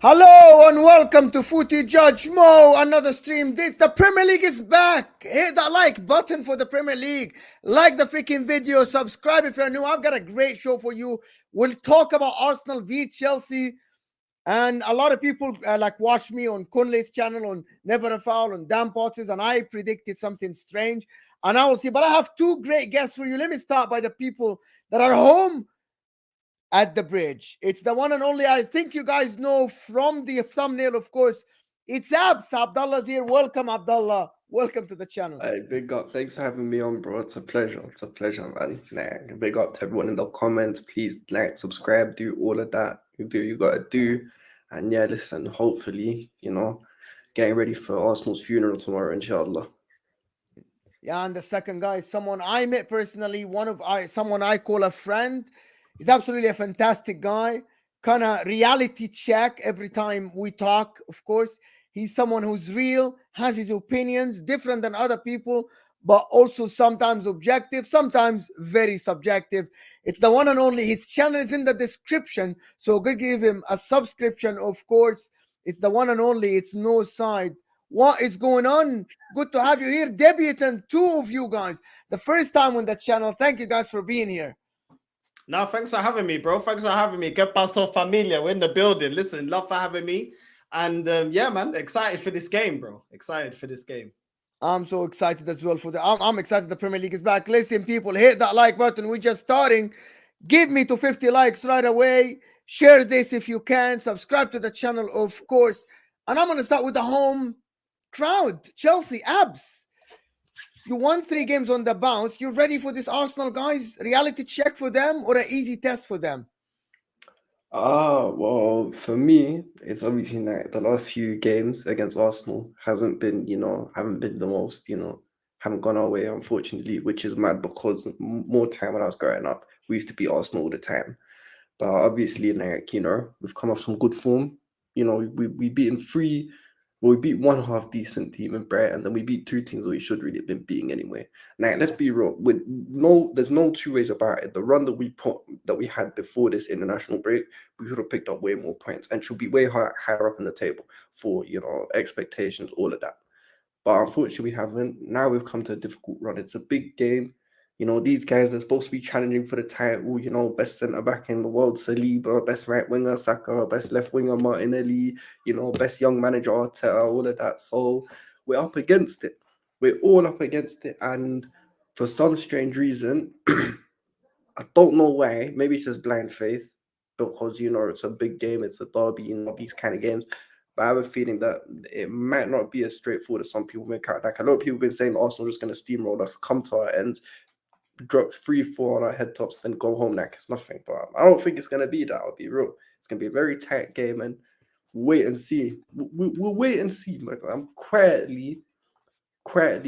Hello and welcome to Footy Judge Mo, another stream. The Premier League is back. Hit that like button for the Premier League. Like the freaking video. Subscribe if you're new. I've got a great show for you. We'll talk about Arsenal v Chelsea. And a lot of people watch me on Kunle's channel, on Never a Foul, on Dan Potts, and I predicted something strange. And I will see. But I have two great guests for you. Let me start by the people that are home at the bridge. It's the one and only, I think you guys know from the thumbnail, of course. It's Abs. Abdullah's here. Welcome, Abdullah. Welcome to the channel. Hey, big up. Thanks for having me on, bro. It's a pleasure. It's a pleasure, man. Big up to everyone in the comments. Please like, subscribe, do all of that. You do you gotta do. And yeah, listen, hopefully, getting ready for Arsenal's funeral tomorrow, inshallah. Yeah, and the second guy is someone I met personally, someone I call a friend. He's absolutely a fantastic guy. Kind of reality check every time we talk, of course. He's someone who's real, has his opinions, different than other people, but also sometimes objective, sometimes very subjective. It's the one and only. His channel is in the description, so go give him a subscription, of course. It's the one and only. It's Northside. What is going on? Good to have you here. Debutant, two of you guys. The first time on the channel. Thank you guys for being here. No, thanks for having me, bro. Thanks for having me. Que paso, familia? We're in the building. Listen, love for having me. And yeah, man, excited for this game, bro. Excited for this game. I'm so excited as well I'm excited the Premier League is back. Listen, people, hit that like button. We're just starting. Give me to 50 likes right away. Share this if you can. Subscribe to the channel, of course. And I'm going to start with the home crowd. Chelsea, Abs. You won 3 games on the bounce. You ready for this Arsenal, guys? Reality check for them or an easy test for them? Well, for me, it's obviously like the last few games against Arsenal haven't been the most, haven't gone our way, unfortunately, which is mad because more time when I was growing up, we used to beat Arsenal all the time. But obviously, we've come off some good form. We beaten 3. Well, we beat one half decent team in Brighton, and then we beat 2 teams that we should really have been beating anyway. Now, let's be real. There's no two ways about it. The run that we had before this international break, we should have picked up way more points and should be way higher up in the table for expectations, all of that. But unfortunately, we haven't. Now we've come to a difficult run. It's a big game. These guys are supposed to be challenging for the title, best centre-back in the world, Saliba, best right winger, Saka, best left winger, Martinelli, best young manager, Arteta, all of that. So we're up against it. We're all up against it. And for some strange reason, I don't know why, maybe it's just blind faith, because, it's a big game, it's a derby, these kind of games. But I have a feeling that it might not be as straightforward as some people make out. Like, a lot of people have been saying Arsenal are just going to steamroll us, come to our ends, drop 3-4 on our head tops, then go home like it's nothing. But I don't think it's going to be that. I'll be real. It's going to be a very tight game, and wait and see. We'll wait and see. I'm quietly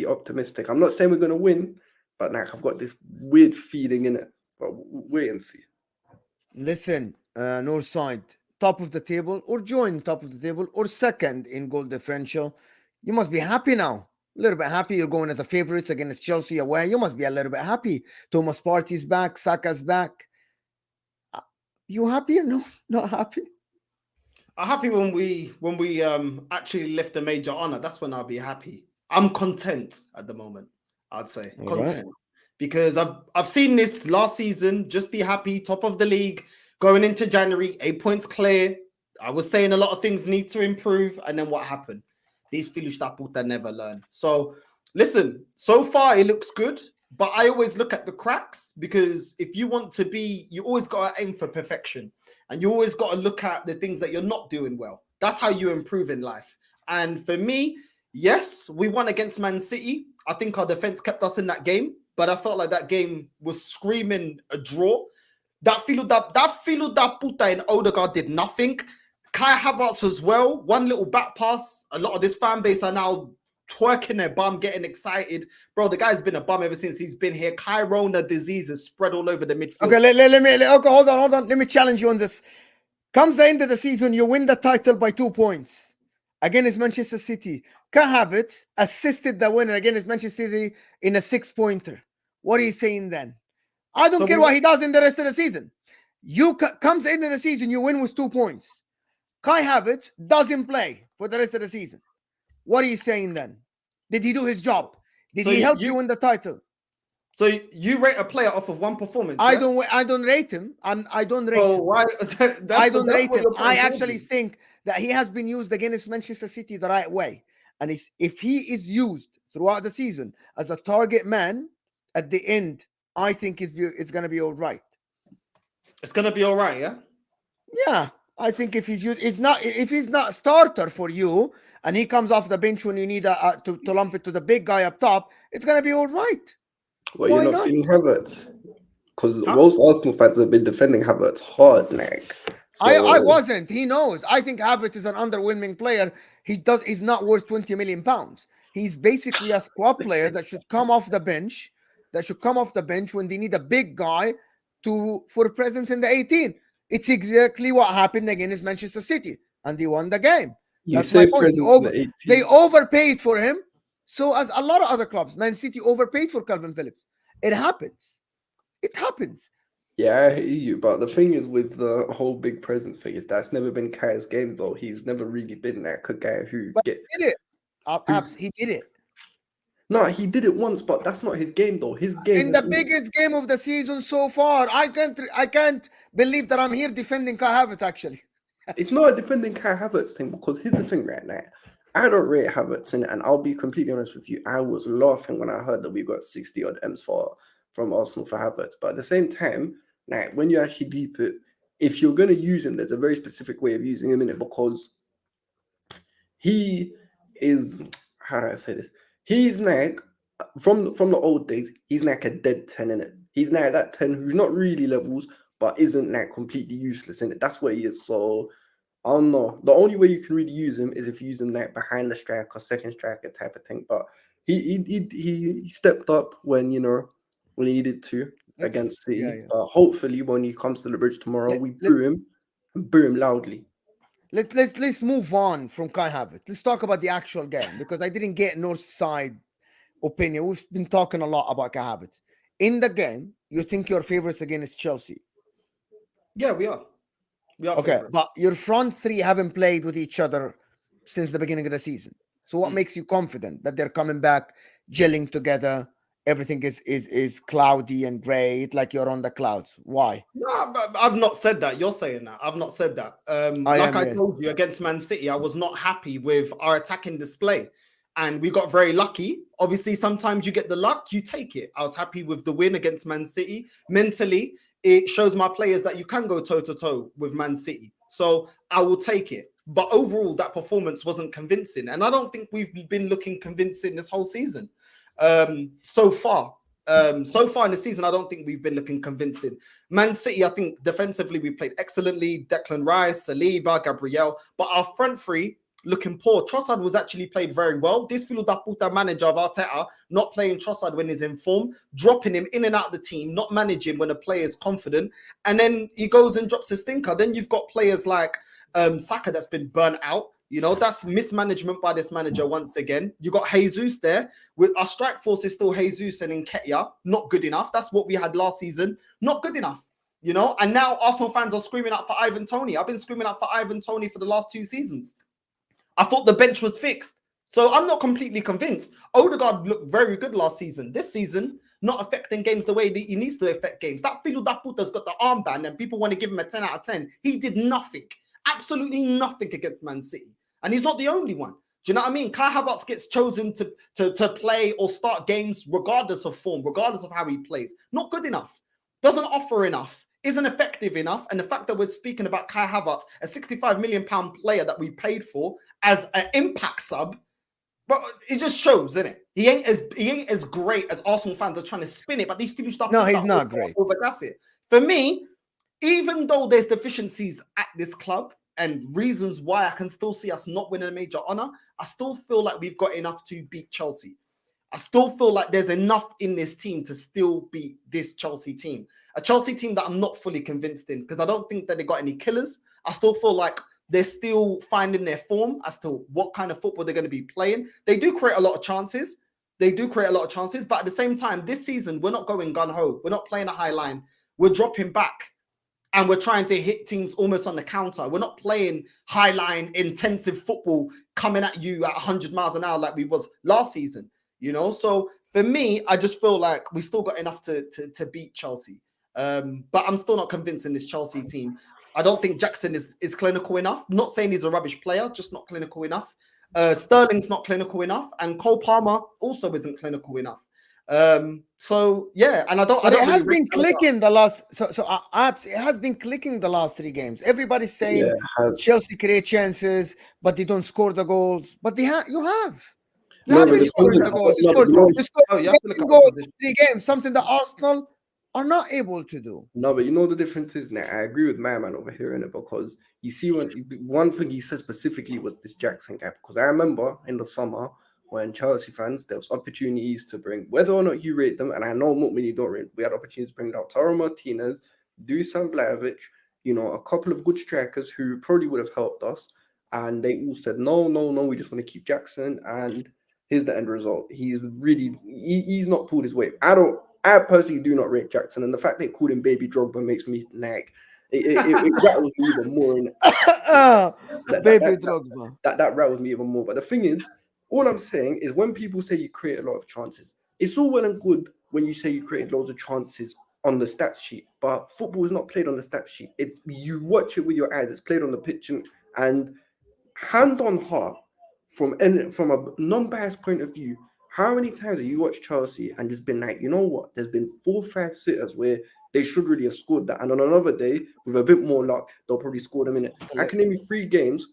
optimistic. I'm not saying we're going to win, but like I've got this weird feeling in it. But we'll wait and see. Listen, Northside, top of the table, or join top of the table, or second in goal differential. You must be happy now. A little bit happy. You're going as a favourites against Chelsea away. You must be a little bit happy. Thomas Partey's back. Saka's back. You happy or no? Not happy? I'm happy when we actually lift a major honor. That's when I'll be happy. I'm content at the moment, I'd say. Content. Right. Because I've seen this last season. Just be happy. Top of the league. Going into January, 8 points clear. I was saying a lot of things need to improve. And then what happened? These filhos da puta never learn. So, listen, so far it looks good, but I always look at the cracks, because if you want to be, you always got to aim for perfection, and you always got to look at the things that you're not doing well. That's how you improve in life. And for me, yes, we won against Man City. I think our defense kept us in that game, but I felt like that game was screaming a draw. That filho da puta in Odegaard did nothing. Kai Havertz as well, one little back pass. A lot of this fan base are now twerking their bum, getting excited. Bro, the guy's been a bum ever since he's been here. Corona disease is spread all over the midfield. Okay, okay, hold on. Let me challenge you on this. Comes the end of the season, you win the title by 2 points. Against Manchester City. Kai Havertz assisted the winner against Manchester City in a 6-pointer. What are you saying then? I don't care what he does in the rest of the season. Comes the end of the season, you win with 2 points. Kai Havertz doesn't play for the rest of the season. What are you saying then? Did he do his job? Did So he help you win the title? So you rate a player off of one performance? I yeah? don't rate him. I don't rate Oh, him. why? I don't rate what him. you're I putting actually forward. think that he has been used against Manchester City the right way. And if he is used throughout the season as a target man at the end, I think it's going to be all right. It's going to be all right, yeah? Yeah, I think if he's not starter for you and he comes off the bench when you need to lump it to the big guy up top, it's going to be all right. Well, Why you're not not? feeling Havertz because Huh? most Arsenal fans have been defending Havertz hard, like. So I wasn't. He knows. I think Havertz is an underwhelming player. He's not worth 20 million pounds. He's basically a squad player that should come off the bench. That should come off the bench when they need a big guy for presence in the 18. It's exactly what happened against Manchester City, and they won the game. you That's my say point. presence in the 18. They overpaid for him. So as a lot of other clubs, Man City overpaid for Calvin Phillips. It happens. It happens. Yeah, I hear you, but the thing is with the whole big presence thing is that's never been Kai's game though. He's never really been that guy who But he did it. He did it. No, he did it once, but that's not his game though. His game In is the biggest game of the season so far. I can't believe that I'm here defending Kai Havertz actually. It's not a defending Kai Havertz thing because here's the thing right now. I don't rate Havertz in it, and I'll be completely honest with you. I was laughing when I heard that we got 60 odd M's from Arsenal for Havertz. But at the same time, like when you actually deep it, if you're gonna use him, there's a very specific way of using him in it because he is, how do I say this? He's like from the old days, he's like a dead 10 in it. He's like that 10 who's not really levels, but isn't like completely useless in it. That's what he is. So I don't know. The only way you can really use him is if you use him like behind the striker, second striker type of thing. But he stepped up when when he needed to against City. Yeah, yeah. But hopefully when he comes to the bridge tomorrow, we boo him and boo him loudly. Let's move on from Kai Havertz. Let's talk about the actual game because I didn't get Northside opinion. We've been talking a lot about Kai Havertz. In the game, you think your favorites against Chelsea? Yeah, we are. We are okay, favorites. but your front three haven't played with each other since the beginning of the season. So what makes you confident that they're coming back, gelling together? Everything is cloudy and gray, like you're on the clouds. Why? No, but I've not said that. You're saying that. I've not said that. I told you against Man City, I was not happy with our attacking display. And we got very lucky. Obviously, sometimes you get the luck, you take it. I was happy with the win against Man City. Mentally, it shows my players that you can go toe-to-toe with Man City. So I will take it. But overall, that performance wasn't convincing. And I don't think we've been looking convincing this whole season. So far in the season, I don't think we've been looking convincing. Man City, I think defensively we played excellently. Declan Rice, Saliba, Gabriel, but our front three looking poor. Trossard was actually played very well. This filo da puta manager of Arteta not playing Trossard when he's in form, dropping him in and out of the team, not managing when a player is confident, and then he goes and drops his stinker. Then you've got players like Saka that's been burnt out. That's mismanagement by this manager once again. You got Jesus there. With our strike force is still Jesus and Nketiah. Not good enough. That's what we had last season. Not good enough. And now Arsenal fans are screaming out for Ivan Toney. I've been screaming out for Ivan Toney for the last 2 seasons. I thought the bench was fixed. So I'm not completely convinced. Odegaard looked very good last season. This season, not affecting games the way that he needs to affect games. That Filo da Puta's got the armband and people want to give him a 10 out of 10. He did nothing. Absolutely nothing against Man City. And he's not the only one. Do you know what I mean? Kai Havertz gets chosen to play or start games regardless of form, regardless of how he plays. Not good enough. Doesn't offer enough. Isn't effective enough. And the fact that we're speaking about Kai Havertz, a £65 million player that we paid for as an impact sub, but it just shows, isn't it? He ain't as great as Arsenal fans are trying to spin it, but these people start. No, he's not great. That's it. For me, even though there's deficiencies at this club and reasons why I can still see us not winning a major honor, I still feel like we've got enough to beat Chelsea. I still feel like there's enough in this team to still beat this Chelsea team. A Chelsea team that I'm not fully convinced in because I don't think that they got any killers. I still feel like they're still finding their form as to what kind of football they're going to be playing. They do create a lot of chances. But at the same time, this season, we're not going gun-ho. We're not playing a high line. We're dropping back. and we're trying to hit teams almost on the counter. We're not playing high line intensive football coming at you at 100 miles an hour like we was last season, you know. So for me, I just feel like we still got enough to beat Chelsea. But I'm still not convinced in this Chelsea team. I don't think Jackson is clinical enough. Not saying he's a rubbish player, just not clinical enough. Sterling's not clinical enough, and Cole Palmer also isn't clinical enough. So yeah, and I don't. But I don't it has really been clicking the last. It has been clicking the last 3 games. Everybody's saying Chelsea create chances, but they don't score the goals. But you have. You have been scoring the goals. You scored goals 3 games, something that Arsenal are not able to do. No, but you know the difference is now. I agree with my man over here in it, because you see, when one thing he said specifically was this Jackson gap. Because I remember in the summer when Chelsea fans, there was opportunities to bring, whether or not you rate them, and I know not many don't rate. We had opportunities to bring Lautaro Martinez, Dusan Vlahovic, you know, a couple of good strikers who probably would have helped us, and they all said no, we just want to keep Jackson, and here's the end result. He's not pulled his weight. I personally do not rate Jackson, and the fact they called him Baby Drogba makes me nag. It rattles me even more. Baby Drogba. That rattles me even more. But the thing is, all I'm saying is, when people say you create a lot of chances, it's all well and good when you say you created loads of chances on the stats sheet, but football is not played on the stats sheet. It's, you watch it with your eyes. It's played on the pitch, and hand on heart, from a non-biased point of view, how many times have you watched Chelsea and just been like, you know what, there's been 4 or 5 sitters where they should really have scored that, and on another day, with a bit more luck, they'll probably score them in it. I can name you 3 games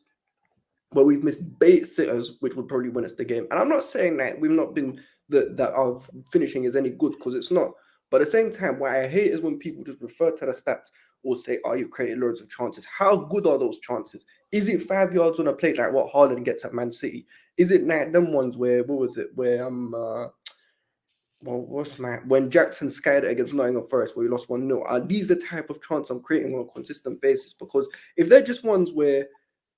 where we've missed bait sitters, which would probably win us the game. And I'm not saying that we've not been, that our finishing is any good, because it's not. But at the same time, what I hate is when people just refer to the stats or say, oh, you created loads of chances. How good are those chances? Is it 5 yards on a plate like what Haaland gets at Man City? Is it like them ones where, what was it, where when Jackson skied it against Nottingham Forest where we lost 1-0? Are these the type of chance I'm creating on a consistent basis? Because if they're just ones where,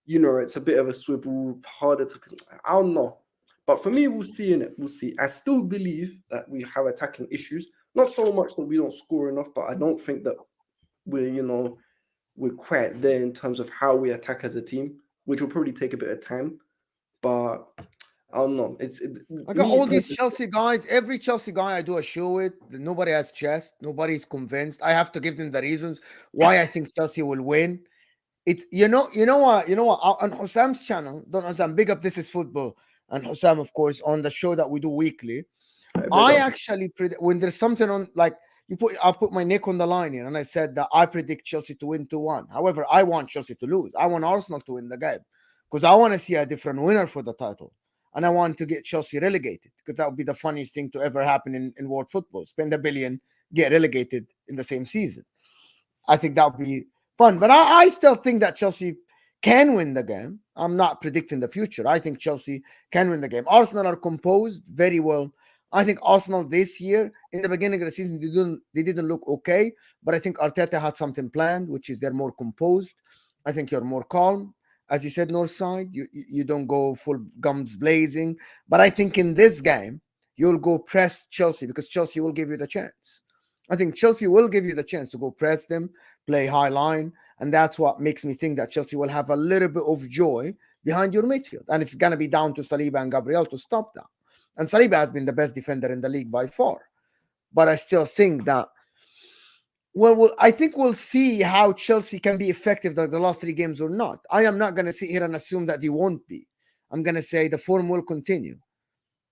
you know, it's a bit of a swivel, harder to, I don't know. But for me, we'll see in it. We'll see. I still believe that we have attacking issues. Not so much that we don't score enough, but I don't think that we're quite there in terms of how we attack as a team, which will probably take a bit of time. But I don't know. I got all these Chelsea guys. Every Chelsea guy I do a show with, nobody has chest. Nobody's convinced. I have to give them the reasons why I think Chelsea will win. It's you know what on Hossam's channel. Don't Hossam, big up This Is Football, and Hossam, of course, on the show that we do weekly. I actually predict when there's something on, like, I put my neck on the line here, and I said that I predict Chelsea to win 2-1. However, I want Chelsea to lose. I want Arsenal to win the game, because I want to see a different winner for the title, and I want to get Chelsea relegated, because that would be the funniest thing to ever happen in world football. Spend $1 billion, get relegated in the same season. I think that would be fun, but I still think that Chelsea can win the game. I'm not predicting the future. I think Chelsea can win the game. Arsenal are composed very well. I think Arsenal this year, in the beginning of the season, they didn't look okay, but I think Arteta had something planned, which is they're more composed. I think you're more calm. As you said, Northside, you don't go full guns blazing. But I think in this game, you'll go press Chelsea, because Chelsea will give you the chance. I think Chelsea will give you the chance to go press them, play high line, and that's what makes me think that Chelsea will have a little bit of joy behind your midfield. And it's going to be down to Saliba and Gabriel to stop that. And Saliba has been the best defender in the league by far. But I still think that, I think we'll see how Chelsea can be effective the last 3 games or not. I am not going to sit here and assume that they won't be. I'm going to say the form will continue.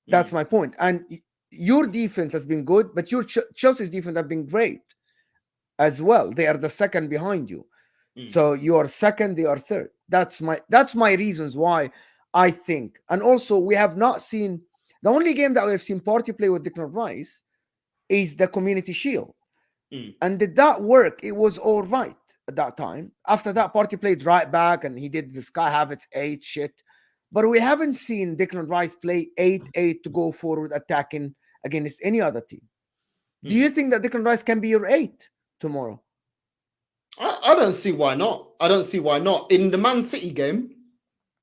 That's my point. And your defense has been good, but your Chelsea's defense have been great as well. They are the second behind you. So you are second, they are third. That's my reasons why I think. And also, we have not seen, the only game that we have seen Partey play with Declan Rice is the Community Shield. And did that work? It was all right at that time. After that, Partey played right back and he did the Sky Havertz 8 shit. But we haven't seen Declan Rice play 8-8 to go forward attacking against any other team. Do you think that Declan Rice can be your 8 tomorrow? I don't see why not. I don't see why not. In the Man City game,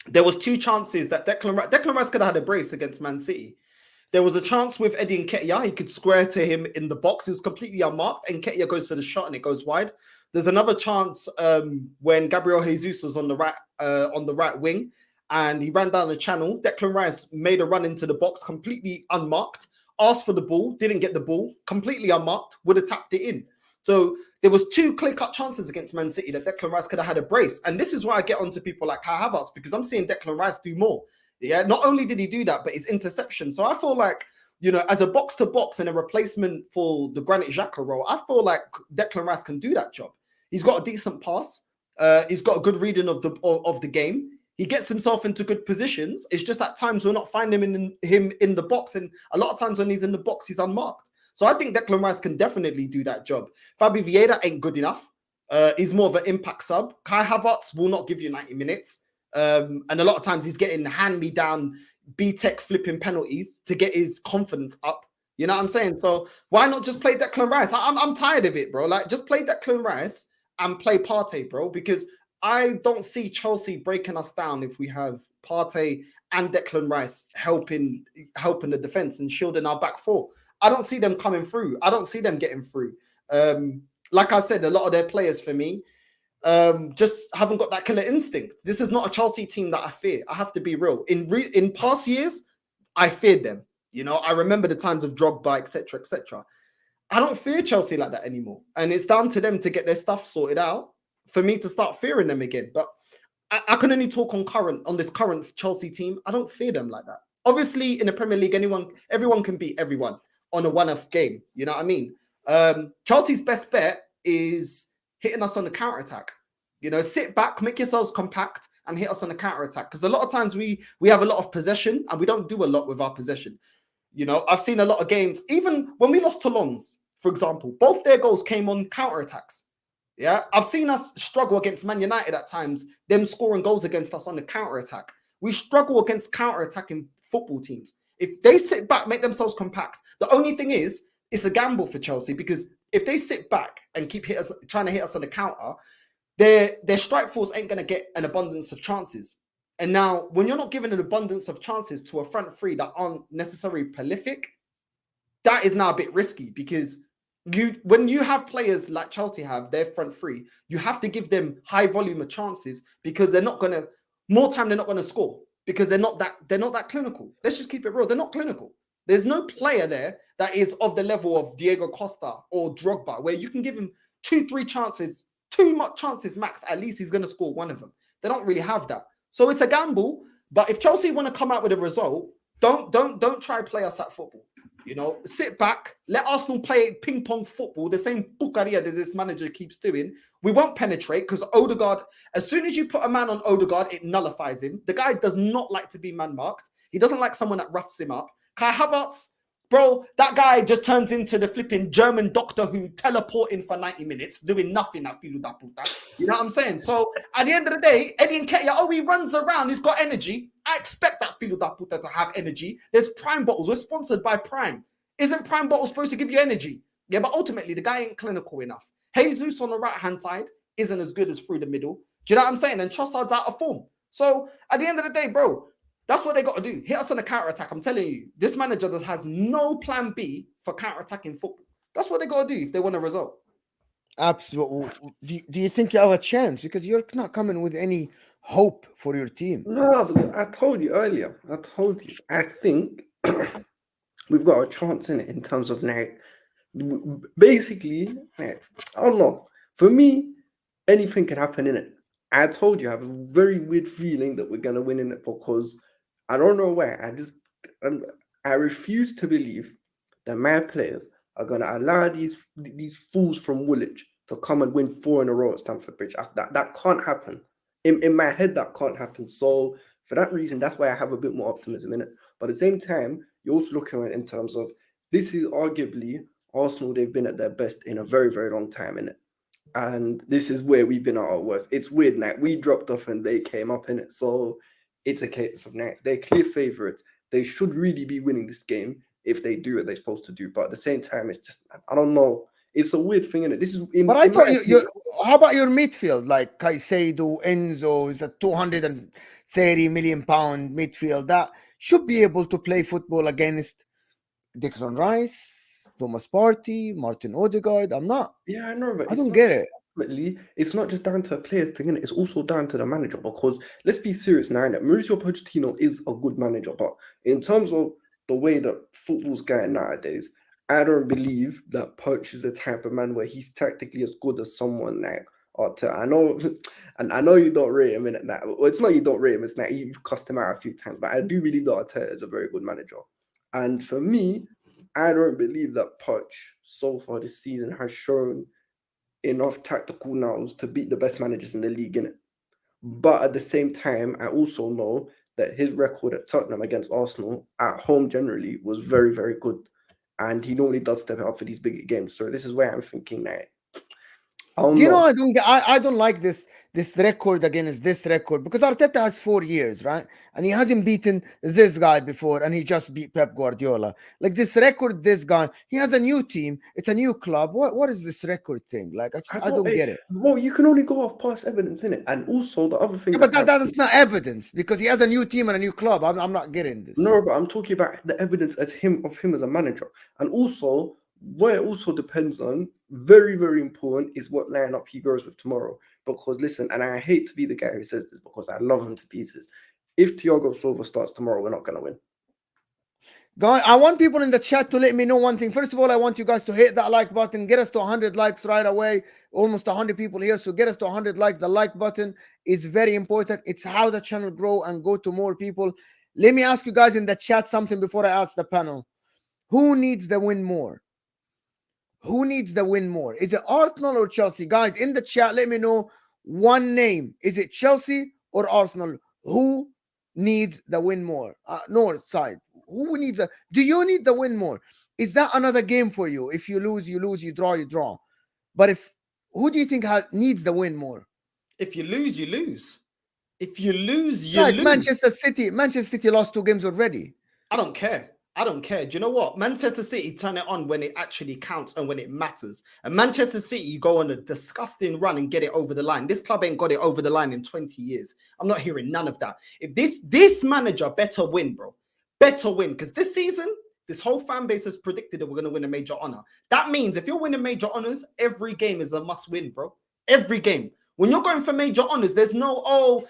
there was 2 chances that Declan Rice could have had a brace against Man City. There was a chance with Eddie Nketiah. He could square to him in the box. He was completely unmarked, and Nketiah goes to the shot and it goes wide. There's another chance when Gabriel Jesus was on the right wing, and he ran down the channel. Declan Rice made a run into the box, completely unmarked, asked for the ball, didn't get the ball, completely unmarked, would have tapped it in. So there was 2 clear-cut chances against Man City that Declan Rice could have had a brace. And this is why I get onto people like Kai Havertz, because I'm seeing Declan Rice do more. Yeah, not only did he do that, but his interception. So I feel like, you know, as a box-to-box and a replacement for the Granit Xhaka role, I feel like Declan Rice can do that job. He's got a decent pass. He's got a good reading of the game. He gets himself into good positions. It's just at times we're not finding him in the box. And a lot of times when he's in the box, he's unmarked. So I think Declan Rice can definitely do that job. Fabi Vieira ain't good enough. He's more of an impact sub. Kai Havertz will not give you 90 minutes. And a lot of times he's getting hand-me-down B-Tech flipping penalties to get his confidence up. You know what I'm saying? So why not just play Declan Rice? I'm tired of it, bro. Like, just play Declan Rice and play Partey, bro, because I don't see Chelsea breaking us down if we have Partey and Declan Rice helping the defense and shielding our back four. I don't see them coming through. I don't see them getting through. Like I said, a lot of their players for me just haven't got that killer instinct. This is not a Chelsea team that I fear. I have to be real. In past years, I feared them. You know, I remember the times of Drogba, etc., etc. I don't fear Chelsea like that anymore. And it's down to them to get their stuff sorted out for me to start fearing them again. But I can only talk on this current Chelsea team. I don't fear them like that. Obviously, in the Premier League, everyone can beat everyone on a one-off game. You know what I mean? Chelsea's best bet is hitting us on the counter-attack. You know, sit back, make yourselves compact, and hit us on the counter-attack. Because a lot of times we have a lot of possession, and we don't do a lot with our possession. You know, I've seen a lot of games, even when we lost to Lens, for example, both their goals came on counter-attacks. Yeah, I've seen us struggle against Man United at times, them scoring goals against us on the counter-attack. We struggle against counter-attacking football teams. If they sit back, make themselves compact, the only thing is, it's a gamble for Chelsea, because if they sit back and keep trying to hit us on the counter, their strike force ain't going to get an abundance of chances. And now, when you're not given an abundance of chances to a front three that aren't necessarily prolific, that is now a bit risky, because when you have players like Chelsea have, their front three, you have to give them high volume of chances, because they're not going to score, because they're not that clinical. Let's just keep it real. They're not clinical. There's no player there that is of the level of Diego Costa or Drogba, where you can give him 2-3 chances, too much chances max. At least he's going to score one of them. They don't really have that. So it's a gamble. But if Chelsea want to come out with a result, don't try play us at football. You know, sit back, let Arsenal play ping pong football, the same bucaria that this manager keeps doing. We won't penetrate, because Odegaard, as soon as you put a man on Odegaard, it nullifies him. The guy does not like to be man marked. He doesn't like someone that roughs him up. Kai Havertz, bro, that guy just turns into the flipping German doctor who teleporting for 90 minutes, doing nothing at Filu da Puta. You know what I'm saying? So at the end of the day, Eddie Nketiah, he runs around, he's got energy. I expect that Filu da Puta to have energy. There's Prime bottles. We're sponsored by Prime. Isn't Prime bottles supposed to give you energy? Yeah, but ultimately, the guy ain't clinical enough. Jesus on the right-hand side isn't as good as through the middle. Do you know what I'm saying? And Trossard's out of form. So at the end of the day, bro, that's what they got to do. Hit us on a counter-attack. I'm telling you, this manager that has no plan B for counter-attacking football. That's what they got to do if they want a result. Absolutely. Do you think you have a chance? Because you're not coming with any hope for your team. No, but I told you earlier. I think we've got a chance in it in terms of now. Basically, I don't know. For me, anything can happen in it. I told you I have a very weird feeling that we're gonna win in it, because I don't know why. I refuse to believe that my players are gonna allow these fools from Woolwich to come and win 4 in a row at Stamford Bridge. That can't happen. In my head, that can't happen. So for that reason, that's why I have a bit more optimism in it. But at the same time, you're also looking at it in terms of, this is arguably Arsenal. They've been at their best in a very, very long time in it. And this is where we've been at our worst. It's weird now. We dropped off and they came up in it. So it's a case of now. They're clear favourites. They should really be winning this game if they do what they're supposed to do. But at the same time, it's just, I don't know. It's a weird thing, innit? This is. But I thought how about your midfield, like Caicedo, Enzo is a 230 million pound midfield that should be able to play football against Declan Rice, Thomas Partey, Martin Odegaard. I'm not. Yeah, I know, but I it's don't not get just it. ultimately, it's not just down to a player's thing, innit? It's also down to the manager because let's be serious now, innit? Mauricio Pochettino is a good manager, but in terms of the way that football's going nowadays, I don't believe that Poch is the type of man where he's tactically as good as someone like Arteta. I know, and I know you don't rate him in it now. Well, it's not you don't rate him, it's that you've cussed him out a few times, but I do believe that Arteta is a very good manager. And for me, I don't believe that Poch so far this season has shown enough tactical nous to beat the best managers in the league, innit? But at the same time, I also know that his record at Tottenham against Arsenal at home generally was very, very good. And he normally does step up for these bigger games. So this is where I'm thinking that I don't know. I don't like this record against this record because Arteta has 4 years, right? And he hasn't beaten this guy before, and he just beat Pep Guardiola. Like this record, this guy, he has a new team, it's a new club. What is this record thing? Like I don't get it. Well, you can only go off past evidence, innit? And also the other thing Yeah, but that's not evidence because he has a new team and a new club. I'm not getting this. No, but I'm talking about the evidence of him as a manager. And also, what it also depends on, very, very important, is what lineup he goes with tomorrow. Because listen, and I hate to be the guy who says this because I love him to pieces. If Thiago Silva starts tomorrow, we're not going to win. Guys, I want people in the chat to let me know one thing. First of all, I want you guys to hit that like button. Get us to 100 likes right away. Almost 100 people here. So get us to 100 likes. The like button is very important. It's how the channel grow and go to more people. Let me ask you guys in the chat something before I ask the panel. Who needs the win more? Who needs the win more? Is it Arsenal or Chelsea? Guys, in the chat, let me know one name. Is it Chelsea or Arsenal? Who needs the win more? Northside. Who needs the? Do you need the win more? Is that another game for you? If you lose, you lose. You draw, you draw. But who do you think needs the win more? If you lose, you lose. If you lose, you like lose. Manchester City lost 2 games already. I don't care. Do you know what? Manchester City turn it on when it actually counts and when it matters. And Manchester City go on a disgusting run and get it over the line. This club ain't got it over the line in 20 years. I'm not hearing none of that. If this manager better win, bro. Better win. Because this season, this whole fan base has predicted that we're going to win a major honor. That means if you're winning major honors, every game is a must win, bro. Every game. When you're going for major honors, there's no,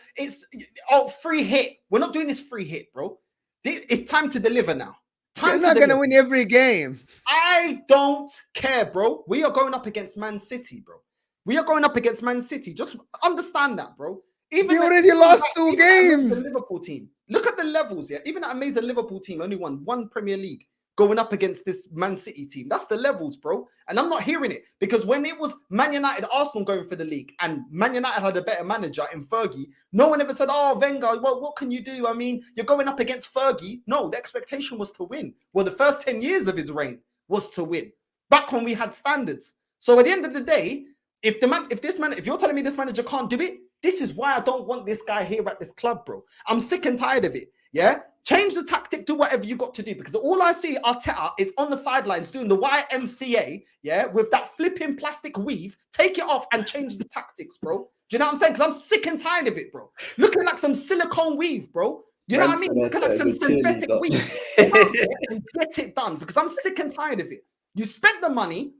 free hit. We're not doing this free hit, bro. It's time to deliver now. You're not going to win every game. I don't care, bro. We are going up against Man City, bro. We are going up against Man City. Just understand that, bro. Even you already lost 2 games. The Liverpool team. Look at the levels, yeah. Even that amazing Liverpool team only won 1 Premier League going up against this Man City team. That's the levels, bro. And I'm not hearing it because when it was Man United, Arsenal going for the league and Man United had a better manager in Fergie, no one ever said, oh, Wenger, well, what can you do? I mean, you're going up against Fergie. No, the expectation was to win. Well, the first 10 years of his reign was to win. Back when we had standards. So at the end of the day, if you're telling me this manager can't do it, this is why I don't want this guy here at this club, bro. I'm sick and tired of it. Yeah? Change the tactic, do whatever you got to do. Because all I see Arteta is on the sidelines doing the YMCA, yeah, with that flipping plastic weave. Take it off and change the tactics, bro. Do you know what I'm saying? Because I'm sick and tired of it, bro. Looking like some silicone weave, bro. You know what I mean? Looking like some synthetic weave. Get it done because I'm sick and tired of it. You spent the money.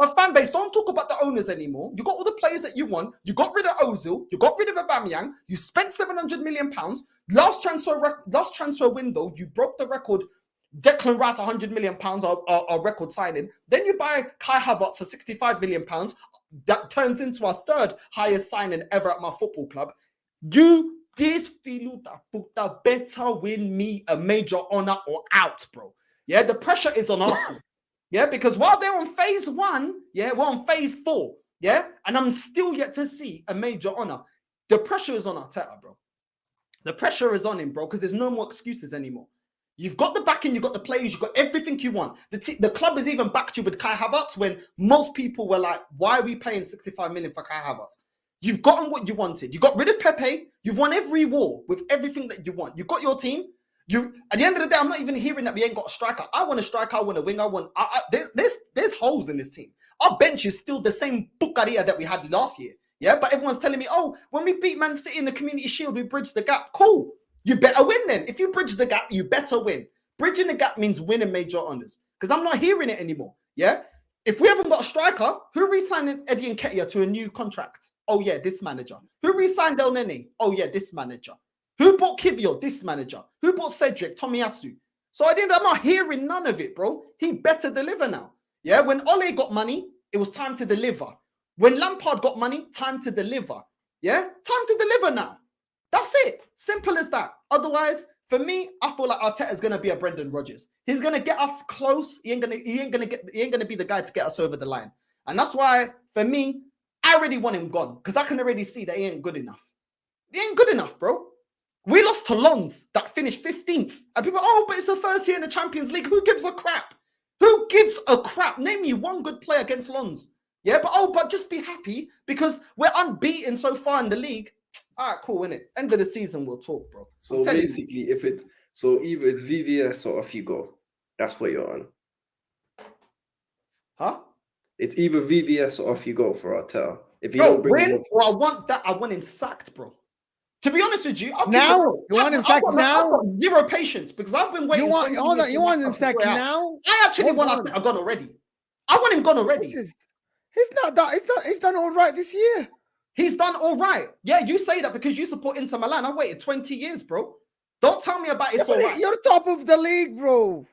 Our fan base don't talk about the owners anymore. You got all the players that you want. You got rid of Ozil. You got rid of Aubameyang. You spent £700 million. Last transfer window, you broke the record. Declan Rice, £100 million, our record signing. Then you buy Kai Havertz for £65 million. That turns into our 3rd highest signing ever at my football club. This Filuta Puta better win me a major honor or out, bro. Yeah, the pressure is on Arsenal. Yeah, because while they're on phase 1, yeah, we're on phase 4. Yeah, and I'm still yet to see a major honor. The pressure is on Arteta, bro. The pressure is on him, bro, because there's no more excuses anymore. You've got the backing, you've got the players, you've got everything you want. The club has even backed you with Kai Havertz when most people were like, why are we paying 65 million for Kai Havertz? You've gotten what you wanted. You got rid of Pepe. You've won every war with everything that you want. You got your team. At the end of the day, I'm not even hearing that we ain't got a striker. I want a striker. I want a winger. There's holes in this team. Our bench is still the same bucaria that we had last year. Yeah, but everyone's telling me, oh, when we beat Man City in the Community Shield, we bridged the gap. Cool. You better win then. If you bridge the gap, you better win. Bridging the gap means winning major honors. because I'm not hearing it anymore. Yeah. If we haven't got a striker, who re-signed Eddie Nketiah to a new contract? Oh yeah, this manager. Who re-signed El Nene? Oh yeah, this manager. Who bought Kivio? This manager. Who bought Cedric? Tomiyasu. So I'm not hearing none of it, bro. He better deliver now. Yeah, when Ole got money, it was time to deliver. When Lampard got money, time to deliver. Yeah, time to deliver now. That's it. Simple as that. Otherwise, for me, I feel like Arteta is gonna be a Brendan Rodgers. He's gonna get us close. He ain't gonna be the guy to get us over the line. And that's why, for me, I already want him gone because I can already see that he ain't good enough. He ain't good enough, bro. We lost to Lons that finished 15th. And people, oh, but it's the first year in the Champions League. Who gives a crap? Who gives a crap? Name me one good player against Lons. Yeah, but just be happy because we're unbeaten so far in the league. All right, cool, innit? End of the season, we'll talk, bro. So basically, either it's VVS or off you go. That's what you're on. Huh? It's either VVS or off you go for Arteta. If you bro, don't bring him up, well, I want him sacked, bro. To be honest with you, you want him sacked now? I've got zero patience because I've been waiting. You want him sacked now? I actually want Arteta gone already. I want him gone already. He's done all right this year. He's done all right. Yeah, you say that because you support Inter Milan. I waited 20 years, bro. Don't tell me about it's all right. You're top of the league, bro.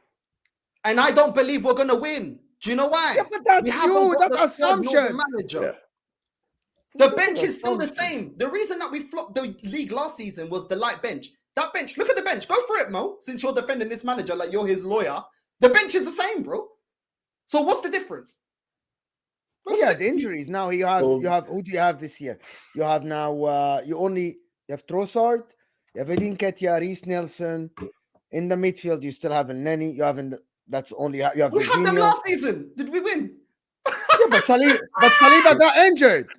And I don't believe we're gonna win. Do you know why? Yeah, but that's you. That's assumption. Yeah. The bench is still the same. The reason that we flopped the league last season was the light bench. That bench, look at the bench. Go for it, Mo. Since you're defending this manager like you're his lawyer, the bench is the same, bro. So what's the difference? The injuries. Now you have who do you have this year? You have now you have Trossard, you have Edin Nketiah, Reece Nelson. In the midfield, you still have Neni. You have that's only you have. We had them last season. Did we win? Yeah, but Saliba got injured.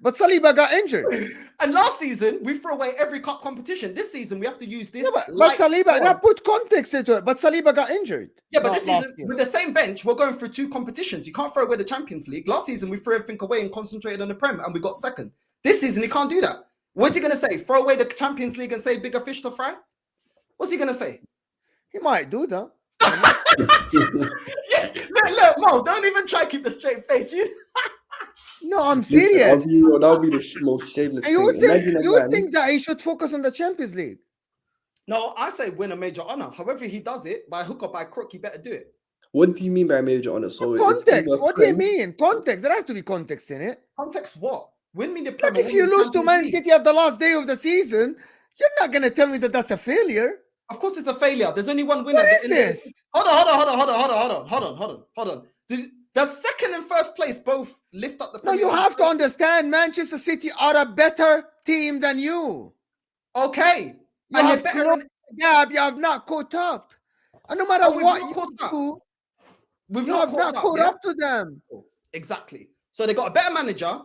And last season we threw away every cup competition. This season we have to use this. Yeah, but Saliba, now put context into it. But Saliba got injured. Yeah, but this season with the same bench, we're going through two competitions. You can't throw away the Champions League. Last season we threw everything away and concentrated on the Prem, and we got second. This season he can't do that. What's he gonna say? Throw away the Champions League and say bigger fish to fry? What's he gonna say? He might do that. Yeah, look, Mo, don't even try to keep the straight face. No, I'm serious. That'll be the most shameless thing. You think that he should focus on the Champions League? No, I say win a major honor. However he does it, by hook or by crook, he better do it. What do you mean by major honor? So context. What do you mean? Context. There has to be context in it. Context what? Win me the Like if you lose to Man City at the last day of the season, you're not going to tell me that that's a failure. Of course it's a failure. There's only one winner. What is this? Hold on. The second and first place both lift up the... No, you have to understand Manchester City are a better team than you. Okay. You have closed the gap. You have not caught up. And no matter what you do, you have not caught up to them. Exactly. So they got a better manager,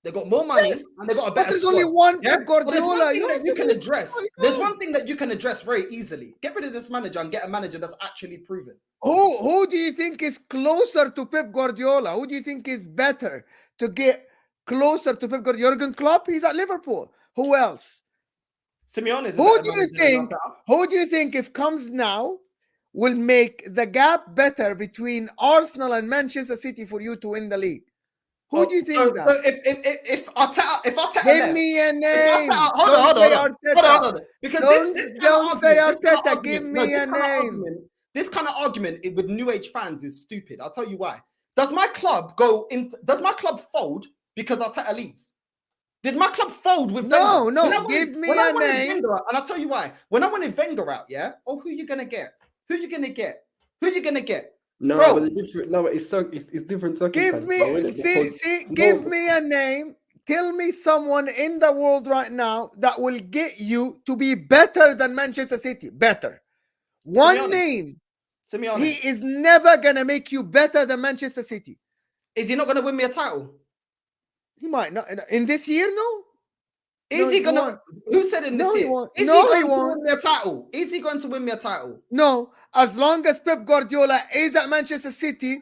they got more money, and they got a better there's squad. only one Guardiola. There's one thing that you can address. There's one thing that you can address very easily. Get rid of this manager and get a manager that's actually proven. Who do you think is closer to Pep Guardiola? Who do you think is better to get closer to Pep Guardiola? Jurgen Klopp, he's at Liverpool. Who else? Simeone is Who do you think if comes now will make the gap better between Arsenal and Manchester City for you to win the league? Who do you think that? So if Arteta give me a name. Hold on. Because don't say Arteta. Give me a name. This kind of argument with new age fans is stupid. I'll tell you why. Does my club fold because Arteta leaves? Did my club fold with Wenger? No. Give me a name. And I'll tell you why. When I wanted Wenger out, yeah. Oh, who you gonna get? Who you gonna get? No, bro. But it's different circumstances. Give me a name. Tell me someone in the world right now that will get you to be better than Manchester City. Better. One name. Simeone. He is never gonna make you better than Manchester City. Is he not gonna win me a title? He might not in this year. No. Is he gonna? Who said in this year? Is he going to win me a title? Is he going to win me a title? No. As long as Pep Guardiola is at Manchester City,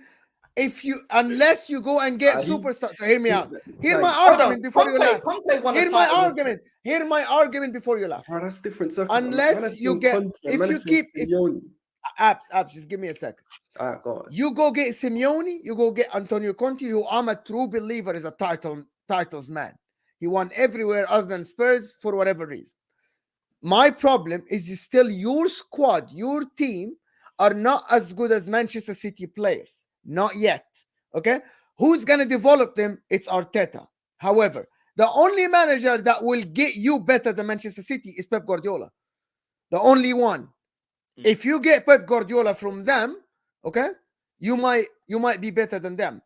unless you go and get superstars. So hear me out. Hear my argument before you laugh. Hear my argument before you laugh. That's different. Unless you get, Apps, just give me a second. All right, go on. You go get Simeone, you go get Antonio Conte, who I'm a true believer is a titles man. He won everywhere other than Spurs for whatever reason. My problem is still your squad, your team are not as good as Manchester City players. Not yet. Okay? Who's going to develop them? It's Arteta. However, the only manager that will get you better than Manchester City is Pep Guardiola. The only one. If you get Pep Guardiola from them, okay, you might be better than them.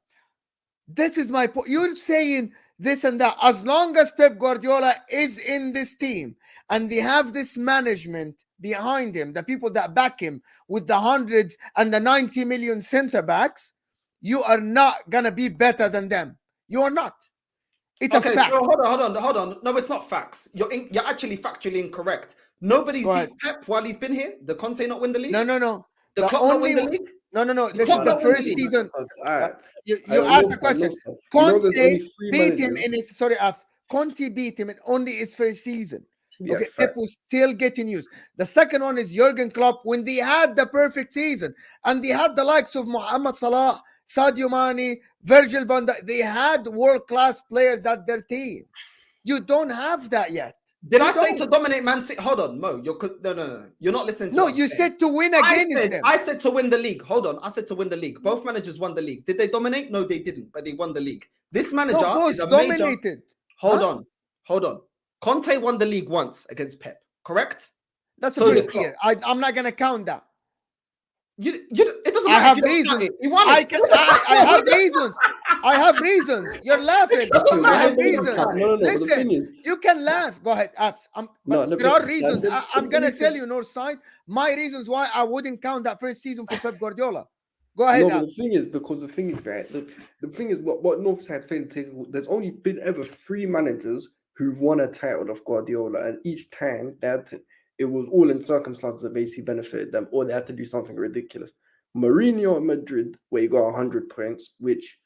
This is my point. You're saying this and that. As long as Pep Guardiola is in this team and they have this management behind him, the people that back him with the hundreds and the 90 million center backs, you are not gonna be better than them. You are not. It's a fact. So hold on. No, it's not facts. You're actually factually incorrect. Nobody's beat Pep while he's been here. The Conte not win the league. No. The Klopp not win the league. No. This is the first season. You asked the question. Conte beat him in his Conte beat him in only his first season. Yeah, okay, Pep was still getting used. The second one is Jurgen Klopp when they had the perfect season and they had the likes of Mohamed Salah, Sadio Mane, Virgil van Dijk. They had world-class players at their team. You don't have that yet. Did I say to dominate Man City? Hold on, Mo. No. You're not listening to. No, you said to win against them. I said to win the league. Hold on. I said to win the league. Both managers won the league. Did they dominate? No, they didn't. But they won the league. This manager is a major. Hold on. Conte won the league once against Pep. Correct? That's the first year. I'm not gonna count that. It doesn't matter. I have reasons. I have reasons. I have reasons. You're laughing. I have reasons. Listen, you can laugh. Go ahead, Abs. There are reasons. I'm gonna tell you, Northside, my reasons why I wouldn't count that first season for Pep Guardiola. Go ahead. No, the thing is, right. The thing is, what Northside's failing to take. There's only been ever 3 managers who've won a title of Guardiola, and each time it was all in circumstances that basically benefited them, or they had to do something ridiculous. Mourinho at Madrid, where he got 100 points, which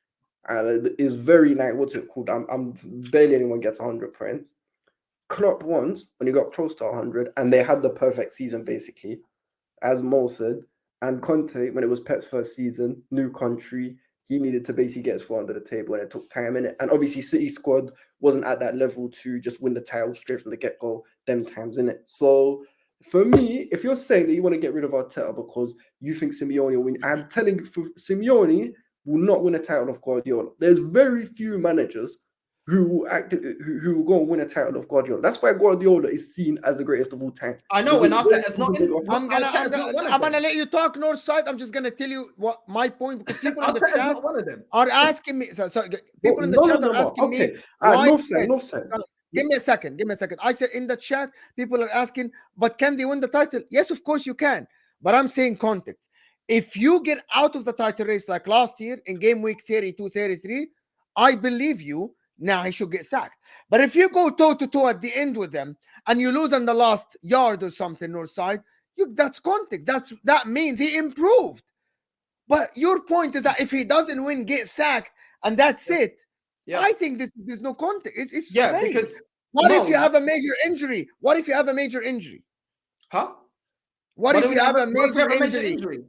is very what's it called? I'm barely anyone gets 100 points. Klopp once when he got close to 100, and they had the perfect season basically, as Mo said. And Conte, when it was Pep's first season, new country, he needed to basically get his foot under the table, and it took time in it. And obviously, City squad wasn't at that level to just win the title straight from the get-go, them times in it. So for me, if you're saying that you want to get rid of Arteta because you think Simeone will win, I'm telling you, Simeone will not win a title of Guardiola. There's very few managers who will go and win a title of Guardiola. That's why Guardiola is seen as the greatest of all time. I know when Arteta's not in. I'm gonna let you talk, Northside. I'm just gonna tell you what my point, because people in the chat are asking me. So people in the chat are asking me. Northside. Give me a second. I said in the chat, people are asking, but can they win the title? Yes, of course you can. But I'm saying context. If you get out of the title race like last year in game week 32, 33, I believe you. Now he should get sacked. But if you go toe-to-toe at the end with them and you lose on the last yard or something, Northside, that's context. That means he improved. But your point is that if he doesn't win, get sacked, and that's it. Yeah. I think there's no context. It's strange. Because if you have a major injury? What if you have a major injury? Huh? What if you have a major injury?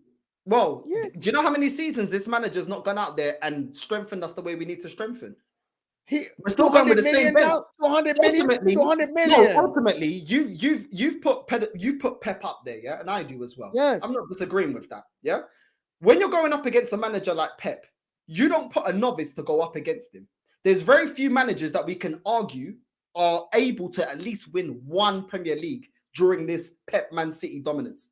Well, do you know how many seasons this manager's not gone out there and strengthened us the way we need to strengthen? We're still going with the same now. 200 million. No, ultimately, you've put Pep up there, yeah, and I do as well. Yes, I'm not disagreeing with that. Yeah, when you're going up against a manager like Pep, you don't put a novice to go up against him. There's very few managers that we can argue are able to at least win one Premier League during this Pep Man City dominance,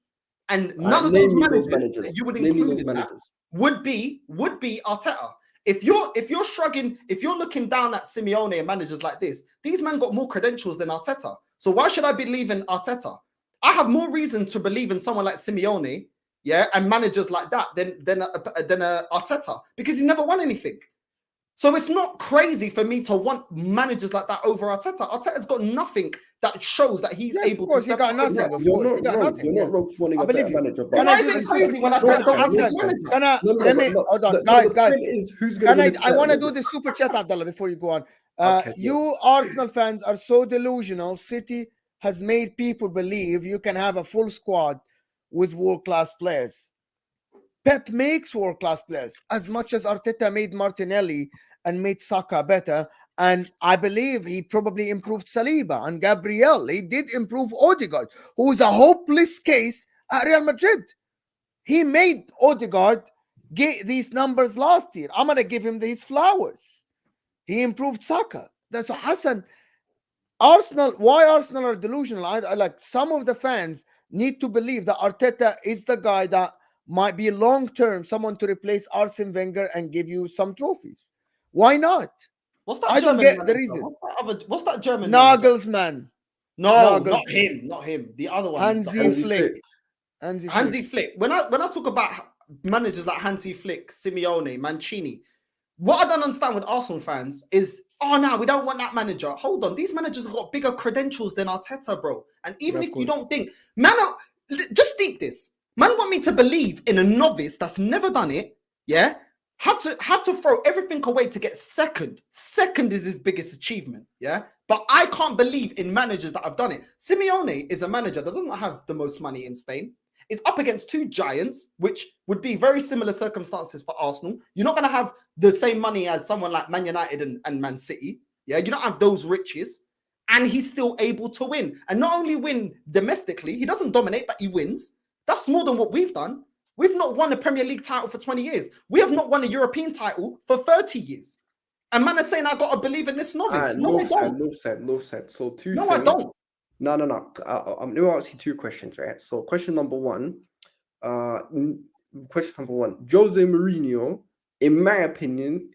and none of those managers that you would include in that would be Arteta. If you're shrugging, if you're looking down at Simeone and managers like this, these men got more credentials than Arteta. So why should I believe in Arteta? I have more reason to believe in someone like Simeone, and managers like that than Arteta, because he never won anything. So it's not crazy for me to want managers like that over Arteta. Arteta's got nothing that shows that he's able to. Of course, he got nothing. Of course, he got nothing. You're not wrong for wanting a better manager. Why is it crazy when I say hold on, guys. I want to do the super chat, Abdullah, before you go on. You Arsenal fans are so delusional. City has made people believe you can have a full squad with world-class players. Pep makes world-class players as much as Arteta made Martinelli and made Saka better. And I believe he probably improved Saliba and Gabriel. He did improve Odegaard, who was a hopeless case at Real Madrid. He made Odegaard get these numbers last year. I'm going to give him these flowers. He improved Saka. That's Hassan. Why Arsenal are delusional? I like some of the fans need to believe that Arteta is the guy that might be long-term someone to replace Arsene Wenger and give you some trophies. Why not? What's that? I don't German get the manager? reason. What's that German manager? Nagelsmann. No, not him. The other one. Hansi Flick. Hansi Flick. When I talk about managers like Hansi Flick, Simeone, Mancini, what I don't understand with Arsenal fans is, oh no, we don't want that manager. Hold on, these managers have got bigger credentials than Arteta, bro. And even if you don't think, man, just think this. Man want me to believe in a novice that's never done it, yeah? Had to throw everything away to get second. Second is his biggest achievement, yeah? But I can't believe in managers that have done it. Simeone is a manager that doesn't have the most money in Spain. It's up against two giants, which would be very similar circumstances for Arsenal. You're not going to have the same money as someone like Man United and Man City. Yeah, you don't have those riches. And he's still able to win. And not only win domestically, he doesn't dominate, but he wins. That's more than what we've done. We've not won a Premier League title for 20 years. We have not won a European title for 30 years. And man is saying, I got to believe in this novice. No, I don't. North side. So two No, things. I don't. No. I'm going to ask you two questions, right? So question number one, Jose Mourinho, in my opinion,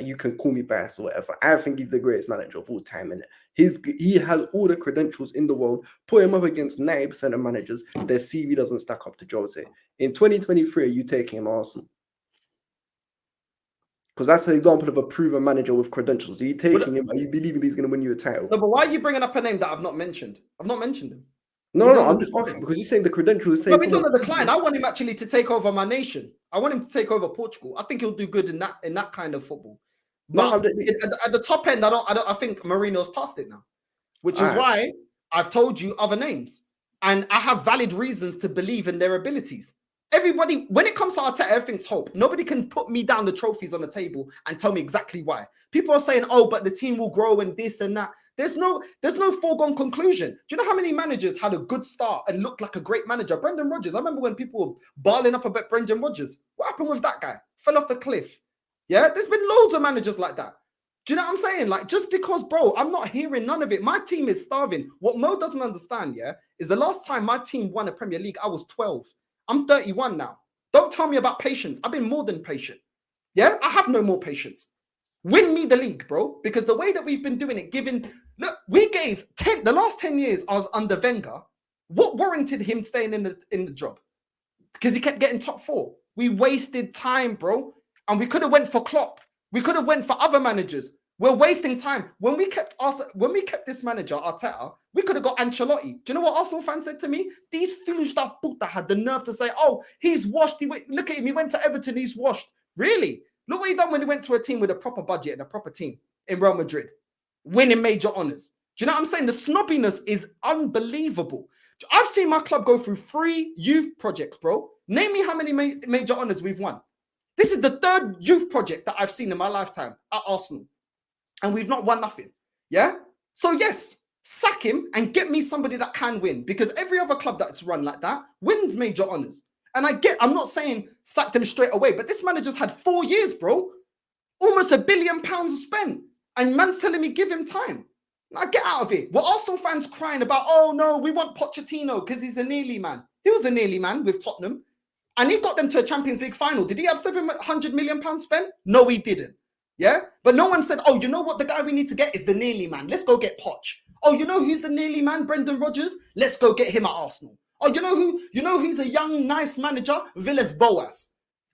you can call me biased or whatever, I think he's the greatest manager of all time, and he has all the credentials in the world. Put him up against 90% of managers, their CV doesn't stack up to Jose. In 2023, are you taking him Arsenal? Because that's an example of a proven manager with credentials. Are you taking him? Are you believing he's going to win you a title? No, but why are you bringing up a name that I've not mentioned? I've not mentioned him. No, I'm just asking because you're saying the credentials. No, he's on the decline. I want him actually to take over my nation. I want him to take over Portugal. I think he'll do good in that kind of football. But at the top end, I think Mourinho's past it now, which is why I've told you other names, and I have valid reasons to believe in their abilities. Everybody, when it comes to Arteta, everything's hope. Nobody can put me down the trophies on the table and tell me exactly why. People are saying, oh, but the team will grow and this and that. There's no foregone conclusion. Do you know how many managers had a good start and looked like a great manager? Brendan Rodgers. I remember when people were barling up about Brendan Rodgers. What happened with that guy? Fell off a cliff. Yeah, there's been loads of managers like that. Do you know what I'm saying? Like, just because, bro, I'm not hearing none of it. My team is starving. What Mo doesn't understand, yeah, is the last time my team won a Premier League, I was 12. I'm 31 now. Don't tell me about patience. I've been more than patient. Yeah, I have no more patience. Win me the league, bro. Because the way that we've been doing it, look, we gave the last 10 years of under Wenger. What warranted him staying in the job? Because he kept getting top 4. We wasted time, bro. And we could have went for Klopp. We could have went for other managers. We're wasting time. When we kept this manager, Arteta, we could have got Ancelotti. Do you know what Arsenal fans said to me? These foolish that puta had the nerve to say, oh, he's washed. Look at him. He went to Everton. He's washed. Really? Look what he done when he went to a team with a proper budget and a proper team in Real Madrid, winning major honors. Do you know what I'm saying? The snobbiness is unbelievable. I've seen my club go through 3 youth projects, bro. Name me how many major honors we've won. This is the 3rd youth project that I've seen in my lifetime at Arsenal. And we've not won nothing. Yeah? So yes, sack him and get me somebody that can win. Because every other club that's run like that wins major honors. And I'm not saying sack them straight away, but this manager's had 4 years, bro. Almost £1 billion spent. And man's telling me give him time. Now get out of it. Well, Arsenal fans crying about, oh no, we want Pochettino because he's a nearly man. He was a nearly man with Tottenham. And he got them to a Champions League final. Did he have £700 million spent? No, he didn't. Yeah? But no one said, oh, you know what? The guy we need to get is the nearly man. Let's go get Poch. Oh, you know who's the nearly man? Brendan Rodgers. Let's go get him at Arsenal. Oh, you know who? You know he's a young, nice manager? Villas-Boas.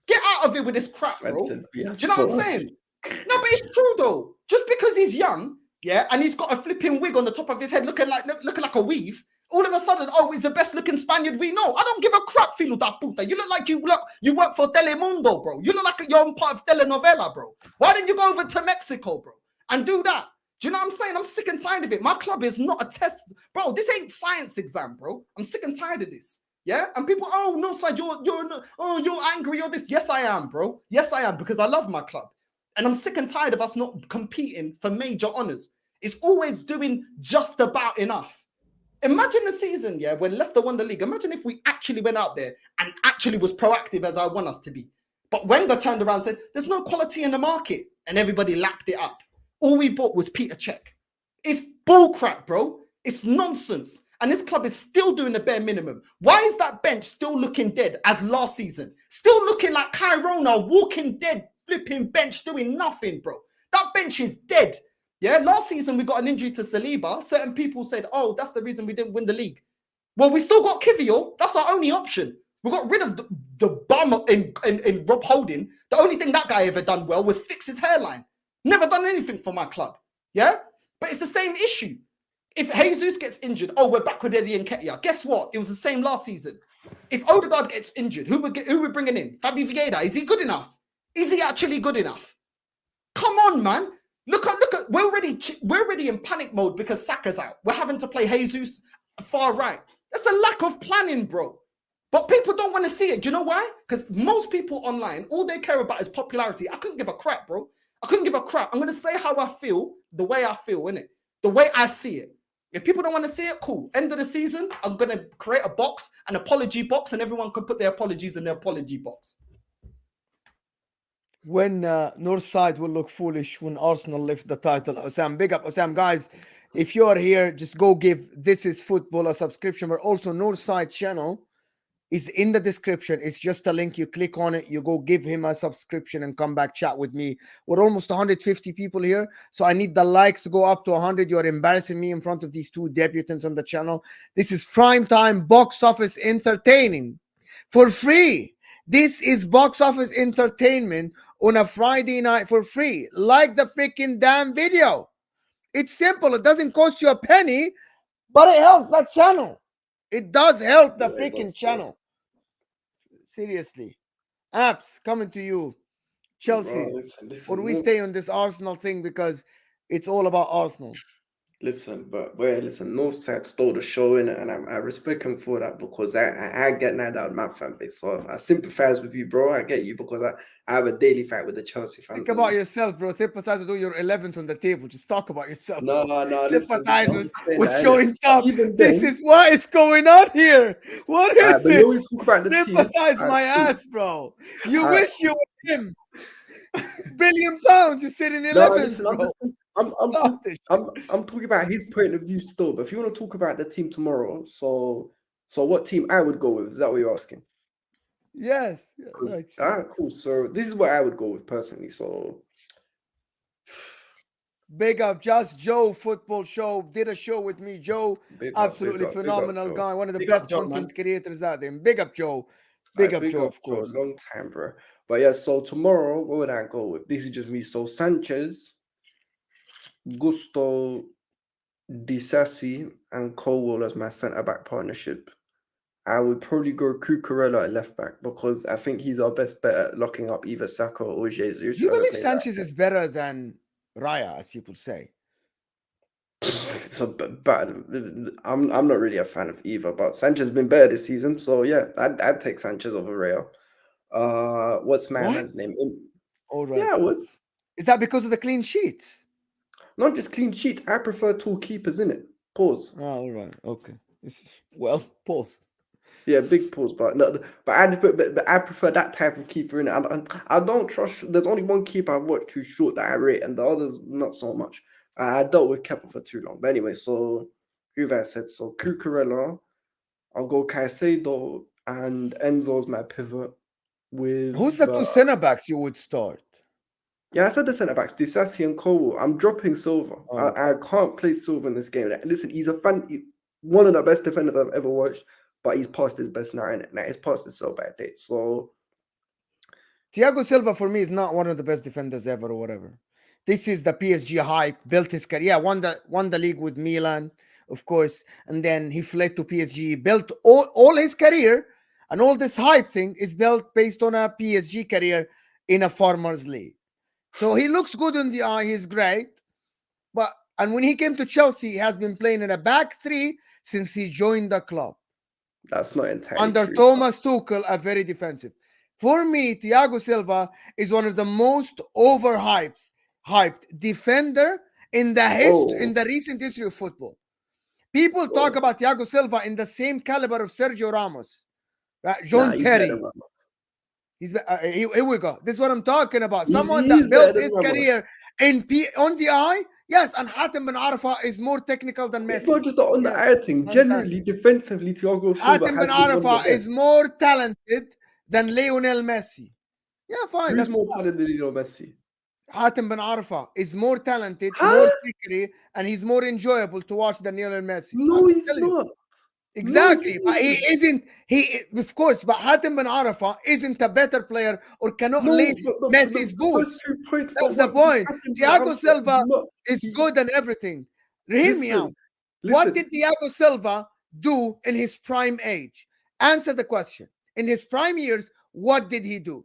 Get out of it with this crap, bro. Do you know what I'm saying? No, but it's true, though. Just because he's young, yeah, and he's got a flipping wig on the top of his head looking like a weave, all of a sudden, oh, he's the best looking Spaniard we know. I don't give a crap, filo da puta. You look like you work for Telemundo, bro. You look like you're on part of telenovela, bro. Why didn't you go over to Mexico, bro, and do that? Do you know what I'm saying? I'm sick and tired of it. My club is not a test. Bro, this ain't science exam, bro. I'm sick and tired of this. Yeah, and people, oh, Northside, you're angry, you're this. Yes, I am, bro. Yes, I am, because I love my club. And I'm sick and tired of us not competing for major honors. It's always doing just about enough. Imagine the season, yeah, when Leicester won the league. Imagine if we actually went out there and actually was proactive as I want us to be. But Wenger turned around and said, there's no quality in the market. And everybody lapped it up. All we bought was Peter Cech. It's bullcrap, bro. It's nonsense. And this club is still doing the bare minimum. Why is that bench still looking dead as last season? Still looking like Kyrona, walking dead, flipping bench, doing nothing, bro. That bench is dead. Yeah, last season we got an injury to Saliba. Certain people said, oh, that's the reason we didn't win the league. Well, we still got Kivior. That's our only option. We got rid of the bum in Rob Holding. The only thing that guy ever done well was fix his hairline. Never done anything for my club. Yeah? But it's the same issue. If Jesus gets injured, oh, we're back with Eddie and Nketiah. Guess what? It was the same last season. If Odegaard gets injured, who we're bringing in? Fabi Vieira. Is he good enough? Is he actually good enough? Come on, man. Look at we're already in panic mode because Saka's out. We're having to play Jesus far right. That's a lack of planning, bro. But people don't want to see it. Do you know why? Because most people online, all they care about is popularity. I couldn't give a crap, bro. I couldn't give a crap. I'm going to say how I feel, the way I feel, innit? The way I see it. If people don't want to see it, cool. End of the season, I'm going to create a box, an apology box, and everyone can put their apologies in their apology box. When Northside will look foolish when Arsenal lift the title. Osam, big up. Osam, guys, if you're here, just go give This Is Football a subscription. But also Northside channel is in the description. It's just a link. You click on it, you go give him a subscription and come back chat with me. We're almost 150 people here, so I need the likes to go up to 100. You're embarrassing me in front of these two debutants on the channel. This is prime time box office entertaining for free. This is box office entertainment on a Friday night for free. Like the freaking damn video. It's simple. It doesn't cost you a penny, but it helps that channel. It does help the freaking channel. Seriously. Apps coming to you. Chelsea. Bro, listen, Or we stay on this Arsenal thing because it's all about Arsenal. Listen, Northside stole the show in it, and I respect him for that because I get mad out of my fan base. So I sympathize with you, bro. I get you because I have a daily fight with the Chelsea fans. Think about yourself, bro. Sympathize with your 11th on the table. Just talk about yourself. No. Sympathize with showing tough. This is what is going on here. What is this? We talk about the sympathize team. my ass, bro. You wish you were him. £1 billion. You sit in 11th, bro. I'm talking about his point of view still, but if you want to talk about the team tomorrow, so what team I would go with? Is that what you're asking? Yes. All right, cool. So this is what I would go with personally. So big up, Just Joe Football Show. Did a show with me, Joe. Absolutely phenomenal guy. One of the best content creators out there. Big up, Joe. Big up, Joe, of course. Long time, bro. But yeah, so tomorrow, what would I go with? This is just me. So Sanchez, Gusto, Disasi, and Colwell as my centre-back partnership. I would probably go Cucurella at left-back because I think he's our best bet at locking up either Saka or Jesus. Do you believe Sanchez is better than Raya, as people say? I'm not really a fan of either, but Sanchez has been better this season, so yeah, I'd take Sanchez over Raya. What's my man's name? All right. Yeah, what? Is that because of the clean sheets? Not just clean sheets. I prefer tall keepers, innit? Pause. Oh, all right. Okay. Well, pause. Yeah, big pause, but I prefer that type of keeper in it. I don't trust. There's only one keeper I've watched too short that I rate, and the others not so much. I dealt with Kepa for too long, but anyway. So who have I said? So Cucurella, I'll go Caicedo and Enzo's my pivot. With who's the two centre backs you would start? Yeah, I said the centre backs, Disasi and Colwell. I'm dropping Silva. I can't play Silva in this game. Listen, he's one of the best defenders I've ever watched. But he's past his best now, and he's past his sell-by date. So, Thiago Silva for me is not one of the best defenders ever, or whatever. This is the PSG hype. Built his career, won the league with Milan, of course, and then he fled to PSG. Built all his career, and all this hype thing is built based on a PSG career in a Farmers League. So he looks good in the eye. He's great, and when he came to Chelsea, he has been playing in a back three since he joined the club. That's not entirely Under true. Thomas Tuchel, are very defensive. For me, Thiago Silva is one of the most hyped defender in the recent history of football. People talk about Thiago Silva in the same caliber of Sergio Ramos, right? John Terry. Here we go. This is what I'm talking about. Someone that built his career on the eye. Yes, and Hatem Ben Arfa is more technical than Messi. It's not just on the eye thing. Generally, defensively, Thiago Silva Hatem Ben Arfa is more talented than Lionel Messi. Yeah, fine. Who's more talented than Lionel Messi? Hatem Ben Arfa is more talented, more trickery, and he's more enjoyable to watch than Lionel Messi. No, he's not. Exactly, but he isn't. Of course, but Hatem Ben Arfa isn't a better player or cannot lace Messi's boots. That's the point. Thiago Silva is good and everything. Hear me out. What did Thiago Silva do in his prime age? Answer the question. In his prime years, what did he do?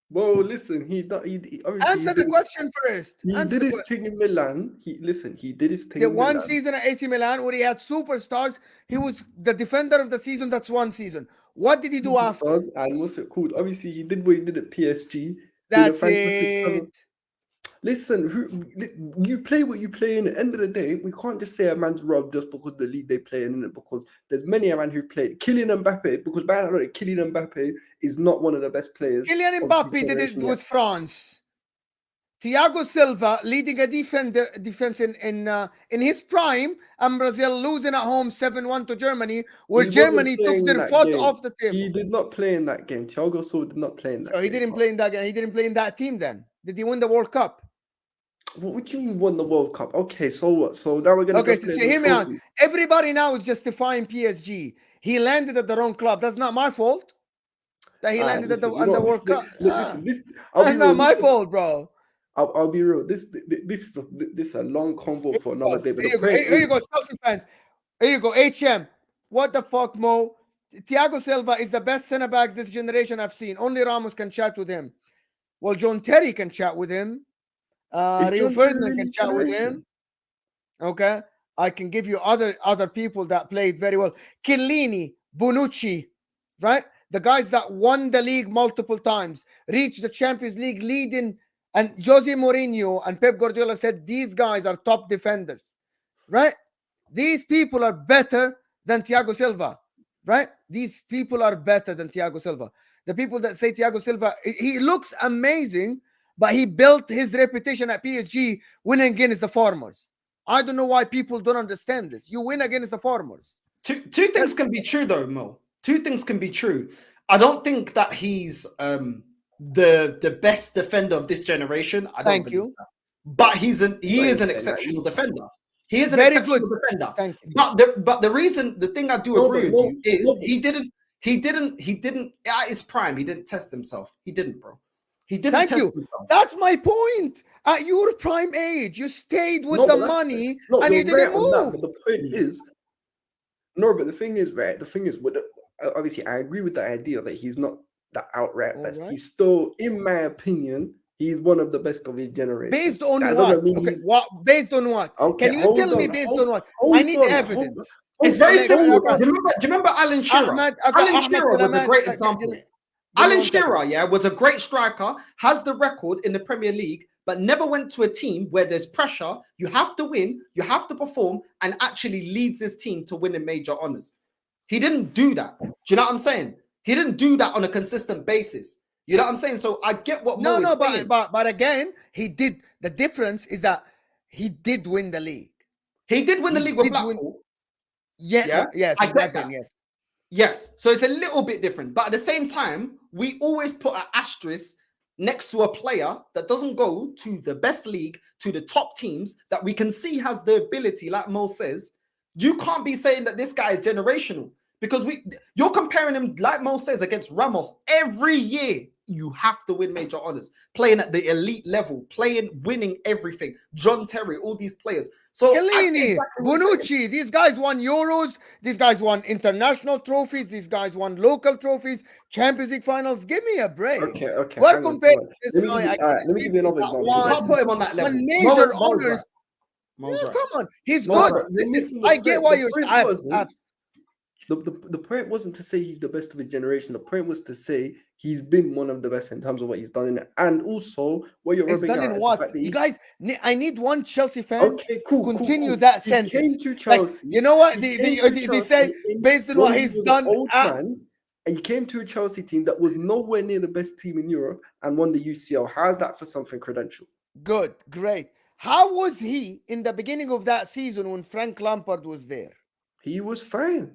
Well, listen, he answer the question first. He did his thing in Milan. He did his thing in Milan. One season at AC Milan where he had superstars. He was the defender of the season. That's one season. What did he do after? And what's it called? Obviously, he did what he did at PSG. That's it. Listen, you play what you play in. At the end of the day, we can't just say a man's robbed just because the league they play in it, because there's many a man who played. Kylian Mbappe, because by the way, Kylian Mbappe is not one of the best players. Kylian Mbappe did it with France. Thiago Silva leading a defense in his prime, and Brazil losing at home 7-1 to Germany, where Germany took their foot off the table. He did not play in that game. Thiago Silva did not play in that game. So he didn't play in that game. He didn't play in that team then. Did he win the World Cup? What do you mean won the World Cup? Okay, so what? So now we're going to so hear me out. Everybody now is justifying PSG. He landed at the wrong club. That's not my fault. That he landed at the World Cup. That's not my fault, bro. I'll be real. This is a long convo for another day. But here you go, Chelsea fans. Here you go, HM. What the fuck, Mo? Thiago Silva is the best centre back this generation I've seen. Only Ramos can chat with him. Well, John Terry can chat with him. Rio Ferdinand can chat with him. Okay, I can give you other people that played very well. Chiellini, Bonucci, right? The guys that won the league multiple times, reached the Champions League leading, and Jose Mourinho and Pep Guardiola said these guys are top defenders, right? These people are better than Thiago Silva, right? These people are better than Thiago Silva. The people that say Thiago Silva, he looks amazing, but he built his reputation at PSG winning against the farmers. I don't know why people don't understand this. You win against the farmers. Two things can be true, though, Mo. Two things can be true. I don't think that he's the best defender of this generation. I don't Thank you. That. But he is an exceptional defender. He is an very exceptional good defender. Thank you. But the thing I do agree with you is he didn't at his prime. He didn't test himself. He didn't, bro. He didn't. Thank you. Himself. That's my point. At your prime age, you stayed with the money and you didn't move. But the point is, but the thing is, right? The thing is, obviously, I agree with the idea that he's not the outright best. Right. He's still, in my opinion, he's one of the best of his generation. Based on what? Okay, Based on what? Okay, can you tell me based on what? I need evidence. It's very simple. Do you remember Alan Shearer? Alan Shearer was a great example. Alan Shearer, was a great striker, has the record in the Premier League, but never went to a team where there's pressure. You have to win, you have to perform, and actually leads his team to winning major honours. He didn't do that. Do you know what I'm saying? He didn't do that on a consistent basis. You know what I'm saying? So I get what Mo is saying. But again, he did. The difference is that he did win the league. He did win the league with Blackpool. Yes, I get that. Yes. So it's a little bit different. But at the same time, we always put an asterisk next to a player that doesn't go to the best league, to the top teams, that we can see has the ability, like Mo says. You can't be saying that this guy is generational, because you're comparing him, like Mo says, against Ramos. Every year, you have to win major honors, playing at the elite level, winning everything. John Terry, all these players. So Chiellini, Bonucci, these guys won Euros. These guys won international trophies. These guys won local trophies, Champions League finals. Give me a break. Okay. We're comparing this guy. Let me give you another example. You can't put him on that level. Major honors. Come on, he's good. Listen, I get why you're. The point wasn't to say he's the best of his generation. The point was to say he's been one of the best in terms of what he's done in it. And also, what you're It's rubbing done out in is the what? fact that You guys, I need one Chelsea fan okay, to cool, cool, continue cool. that He sentence. came to Like, Chelsea. you know what? He They, came they, to they, they Chelsea say, based on what when he he's was an done. old man, and he came to a Chelsea team that was nowhere near the best team in Europe and won the UCL. How's that for something credential? Good, great. How was he in the beginning of that season when Frank Lampard was there? He was fine.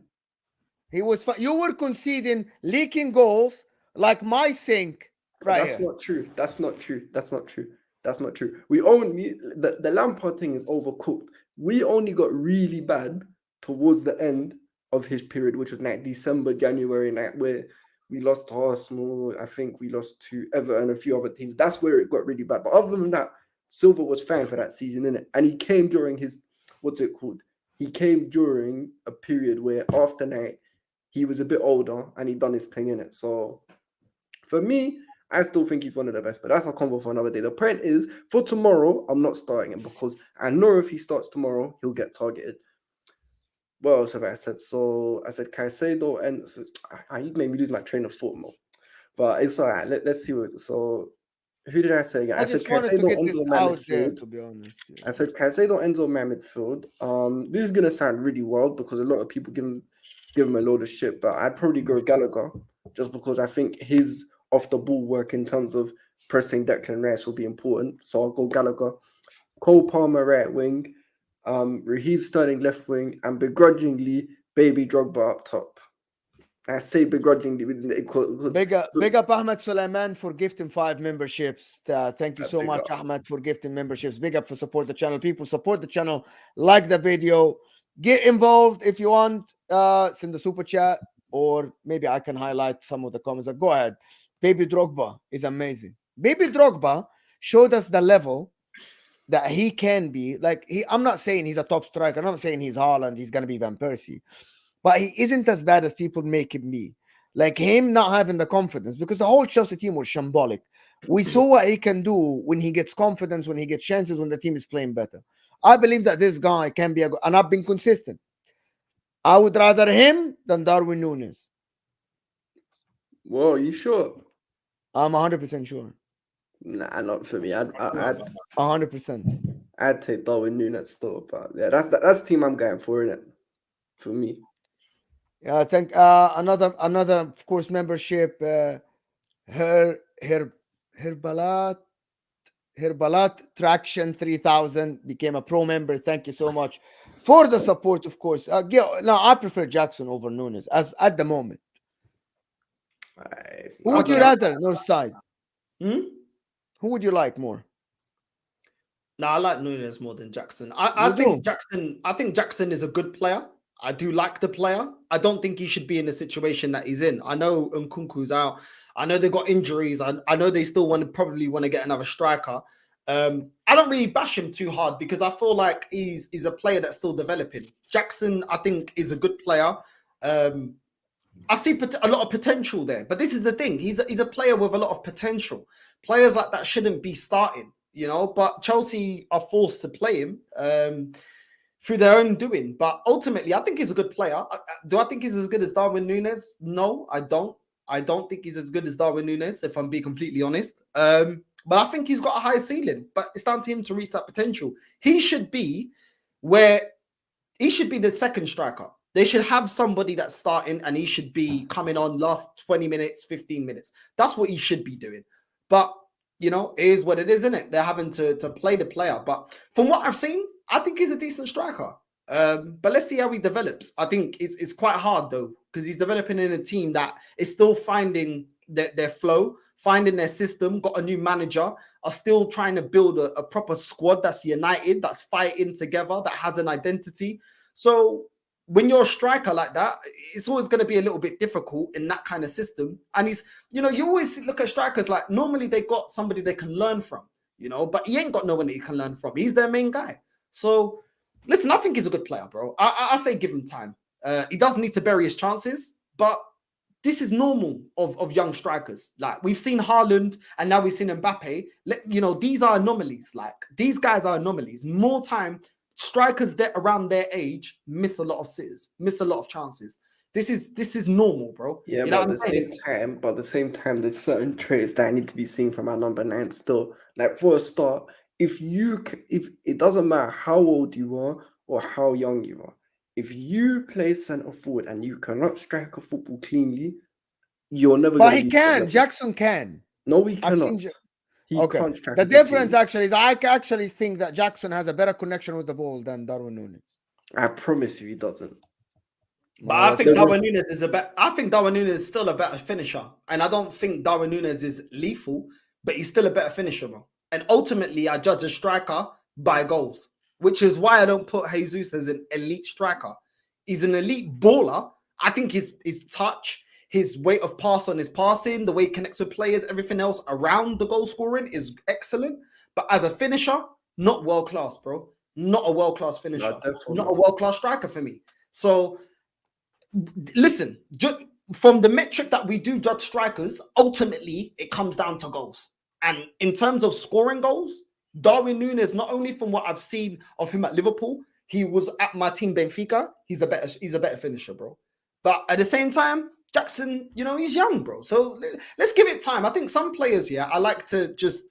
He was fine. You were conceding, leaking goals like my sink right That's here. not true. That's not true. That's not true. That's not true. We only the Lampard thing is overcooked. We only got really bad towards the end of his period, which was like December, January, like where we lost to Arsenal. I think we lost to Everton and a few other teams. That's where it got really bad. But other than that, Silva was fine for that season, innit? And he came during his what's it called? He came during a period where after night he was a bit older and he done his thing in it. So for me, I still think he's one of the best, but that's a convo for another day. The point is, for tomorrow, I'm not starting him because I know if he starts tomorrow, he'll get targeted. What else have I said? So I said Caicedo, and you made me lose my train of thought, Mo. But it's all right. Let's see what. So who did I say again? I I said just wanted to Caicedo, get this Enzo, my out there, midfield. to be honest. I said Caicedo, Enzo, my midfield. This is gonna sound really wild because a lot of people give him a load of shit, but I'd probably go Gallagher just because I think his off the ball work in terms of pressing Declan Rice will be important. So I'll go Gallagher, Cole Palmer right wing, Raheem Sterling left wing, and begrudgingly Baby Drogba up top. I say begrudgingly within the Big up Ahmed Suleiman for gifting 5 memberships. Thank you so big much, up. Ahmed, for gifting memberships. Big up for support the channel. People support the channel, like the video, get involved if you want. Send the super chat, or maybe I can highlight some of the comments. Go ahead. Baby Drogba is amazing. Baby Drogba showed us the level that he can be. Like I'm not saying he's a top striker. I'm not saying he's Haaland. He's gonna be Van Persie, but he isn't as bad as people make him be. Like him not having the confidence, because the whole Chelsea team was shambolic. We saw what he can do when he gets confidence, when he gets chances, when the team is playing better. I believe that this guy can be and I've been consistent. I would rather him than Darwin Núñez. Whoa, you sure? I'm 100% sure. Nah, not for me. I'd 100%. I'd take Darwin Núñez still, but yeah, that's the team I'm going for, innit? For me. Yeah, I think another of course membership. Herbalat Traction 3000 became a pro member. Thank you so much for the support, of course. No, I prefer Jackson over Núñez as at the moment. Who would you rather, Northside? Who would you like more? No, I like Núñez more than Jackson. I think Jackson is a good player. I do like the player. I don't think he should be in the situation that he's in. I know Nkunku's out. I know they got injuries. I know they still probably want to get another striker. I don't really bash him too hard because I feel like he's a player that's still developing. Jackson, I think, is a good player. I see a lot of potential there. But this is the thing. He's a player with a lot of potential. Players like that shouldn't be starting, you know. But Chelsea are forced to play him through their own doing. But ultimately, I think he's a good player. Do I think he's as good as Darwin Núñez? No, I don't. I don't think he's as good as Darwin Núñez, if I'm being completely honest. But I think he's got a high ceiling. But it's down to him to reach that potential. He should be the second striker. They should have somebody that's starting and he should be coming on last 20 minutes, 15 minutes. That's what he should be doing. But, you know, it is what it is, isn't it? They're having to play the player. But from what I've seen, I think he's a decent striker. But let's see how he develops. I think it's quite hard, though, because he's developing in a team that is still finding their flow, finding their system, got a new manager, are still trying to build a proper squad that's united, that's fighting together, that has an identity. So when you're a striker like that, it's always going to be a little bit difficult in that kind of system. And you always look at strikers like normally they got somebody they can learn from, but he ain't got no one that he can learn from. He's their main guy. So listen, I think he's a good player, bro. I say give him time. He does need to bury his chances, but this is normal of young strikers. Like we've seen Haaland and now we've seen Mbappe. These are anomalies. Like these guys are anomalies. More time, strikers that around their age miss a lot of sitters, miss a lot of chances. This is normal, bro. Yeah, You know but what at the same time, there's certain traits that need to be seen from our number 9 still. Like for a start, if it doesn't matter how old you are or how young you are, if you play centre forward and you cannot strike a football cleanly, you're never But going to he be can. level. Jackson can. No, he I've cannot. seen. He Okay. can't strike The a ball difference cleanly. actually is I actually think that Jackson has a better connection with the ball than Darwin Nunes. I promise you, he doesn't. But No, I that's think just- Darwin Nunes is I think Darwin Nunes is still a better finisher, and I don't think Darwin Nunes is lethal, but he's still a better finisher, bro. And ultimately, I judge a striker by goals, which is why I don't put Jesus as an elite striker. He's an elite baller. I think his touch, his weight of pass on his passing, the way he connects with players, everything else around the goal scoring is excellent. But as a finisher, not world class, bro. Not a world class finisher. definitely Not a not. world class striker for me. So listen, from the metric that we do judge strikers, ultimately it comes down to goals. And in terms of scoring goals, Darwin Nunes, not only from what I've seen of him at Liverpool, he was at my team Benfica. He's a better finisher, bro. But at the same time, Jackson, you know, he's young, bro. So let's give it time. I think some players here, I like to just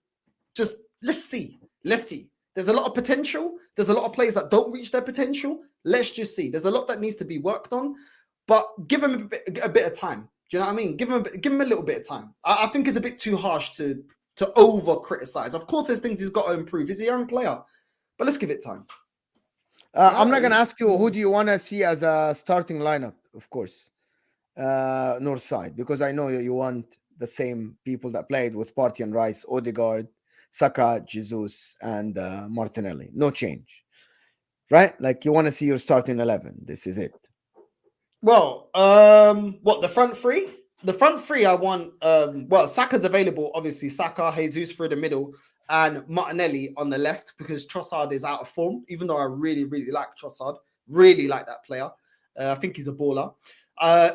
let's see. There's a lot of potential. There's a lot of players that don't reach their potential. Let's just see. There's a lot that needs to be worked on. But give him a bit of time. Do you know what I mean? Give him a little bit of time. I think it's a bit too harsh to over criticize. Of course, there's things he's got to improve. He's a young player, but let's give it time. I'm not gonna ask you who do you want to see as a starting lineup, of course, Northside, because I know you want the same people that played with Partey and Rice, Odegaard, Saka, Jesus, and Martinelli. No change, right? Like you want to see your starting 11. This is it. Well, what the front three? The front three, I want. Well, Saka's available. Obviously, Saka, Jesus through the middle, and Martinelli on the left because Trossard is out of form. Even though I really, really like Trossard, really like that player. I think he's a baller.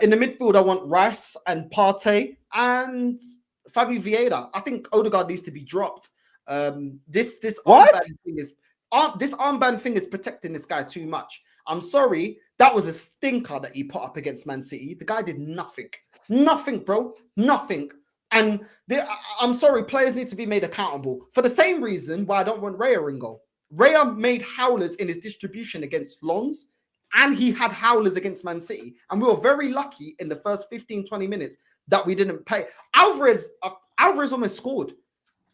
In the midfield, I want Rice and Partey and Fabio Vieira. I think Odegaard needs to be dropped. This armband thing is protecting this guy too much. I'm sorry, that was a stinker that he put up against Man City. The guy did nothing. Nothing, bro. Nothing. And I'm sorry, players need to be made accountable for the same reason why I don't want Raya in goal. Raya made howlers in his distribution against Lons, and he had howlers against Man City. And we were very lucky in the first 15, 20 minutes that we didn't pay. Alvarez almost scored.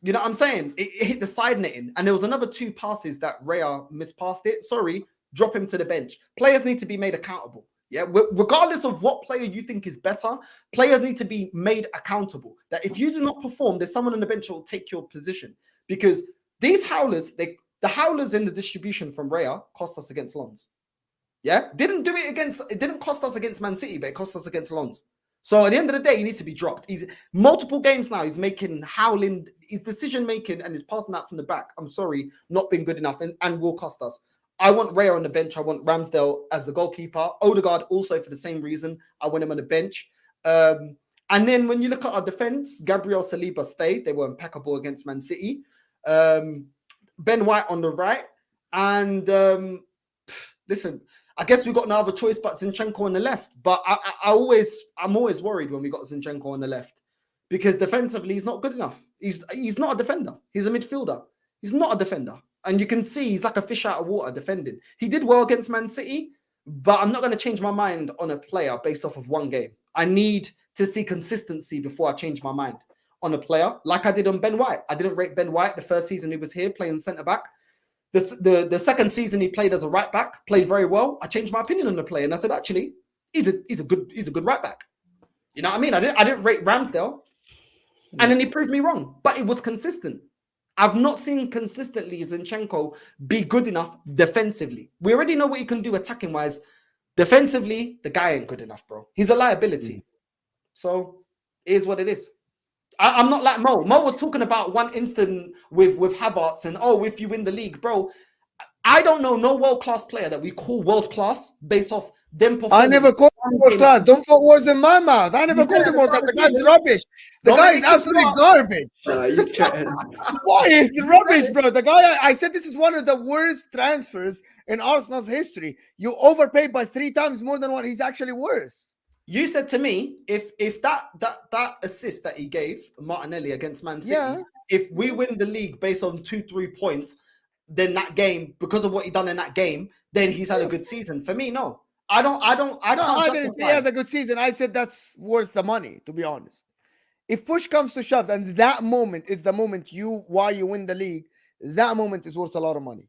You know what I'm saying? It hit the side netting, and there was another 2 passes that Raya mispassed it. Sorry, drop him to the bench. Players need to be made accountable. Yeah, regardless of what player you think is better, players need to be made accountable. That if you do not perform, there's someone on the bench who will take your position. Because these howlers, the howlers in the distribution from Raya cost us against Lons. Yeah, it didn't cost us against Man City, but it cost us against Lons. So at the end of the day, he needs to be dropped. He's multiple games now. He's making howling, his decision making, and he's passing out from the back. I'm sorry, not been good enough, and will cost us. I want Raya on the bench. I want Ramsdale as the goalkeeper. Odegaard also for the same reason. I want him on the bench. And then when you look at our defense, Gabriel Saliba stayed. They were impeccable against Man City. Ben White on the right. And listen, I guess we got no other choice but Zinchenko on the left. But I'm always worried when we got Zinchenko on the left because defensively he's not good enough. He's not a defender. He's a midfielder. He's not a defender. And you can see he's like a fish out of water defending. He did well against Man City, but I'm not going to change my mind on a player based off of one game. I need to see consistency before I change my mind on a player, like I did on Ben White. I didn't rate Ben White the first season he was here playing centre back. The second season he played as a right back, played very well. I changed my opinion on the player and I said, actually, he's a good right back. You know what I mean? I didn't rate Ramsdale, and then he proved me wrong, but it was consistent. I've not seen consistently Zinchenko be good enough defensively. We already know what he can do attacking wise. Defensively, the guy ain't good enough, bro. He's a liability. So it is what it is. I'm not like Mo. Mo was talking about one instant with Havertz and, if you win the league, bro. I don't know no world-class player that we call world-class based off them performing. I never called him world-class. Don't put words in my mouth. I never called him world-class. The guy's rubbish. The guy is absolutely garbage. He's chatting. Why is rubbish, bro? The guy, I said this is one of the worst transfers in Arsenal's history. You overpaid by 3 times more than what he's actually worth. You said to me, if that assist that he gave Martinelli against Man City, if we win the league based on 2-3 points, then that game, because of what he done in that game, then he's had a good season. For me, no. I didn't say he has a good season. I said that's worth the money, to be honest. If push comes to shove, and that moment is the moment why you win the league, that moment is worth a lot of money.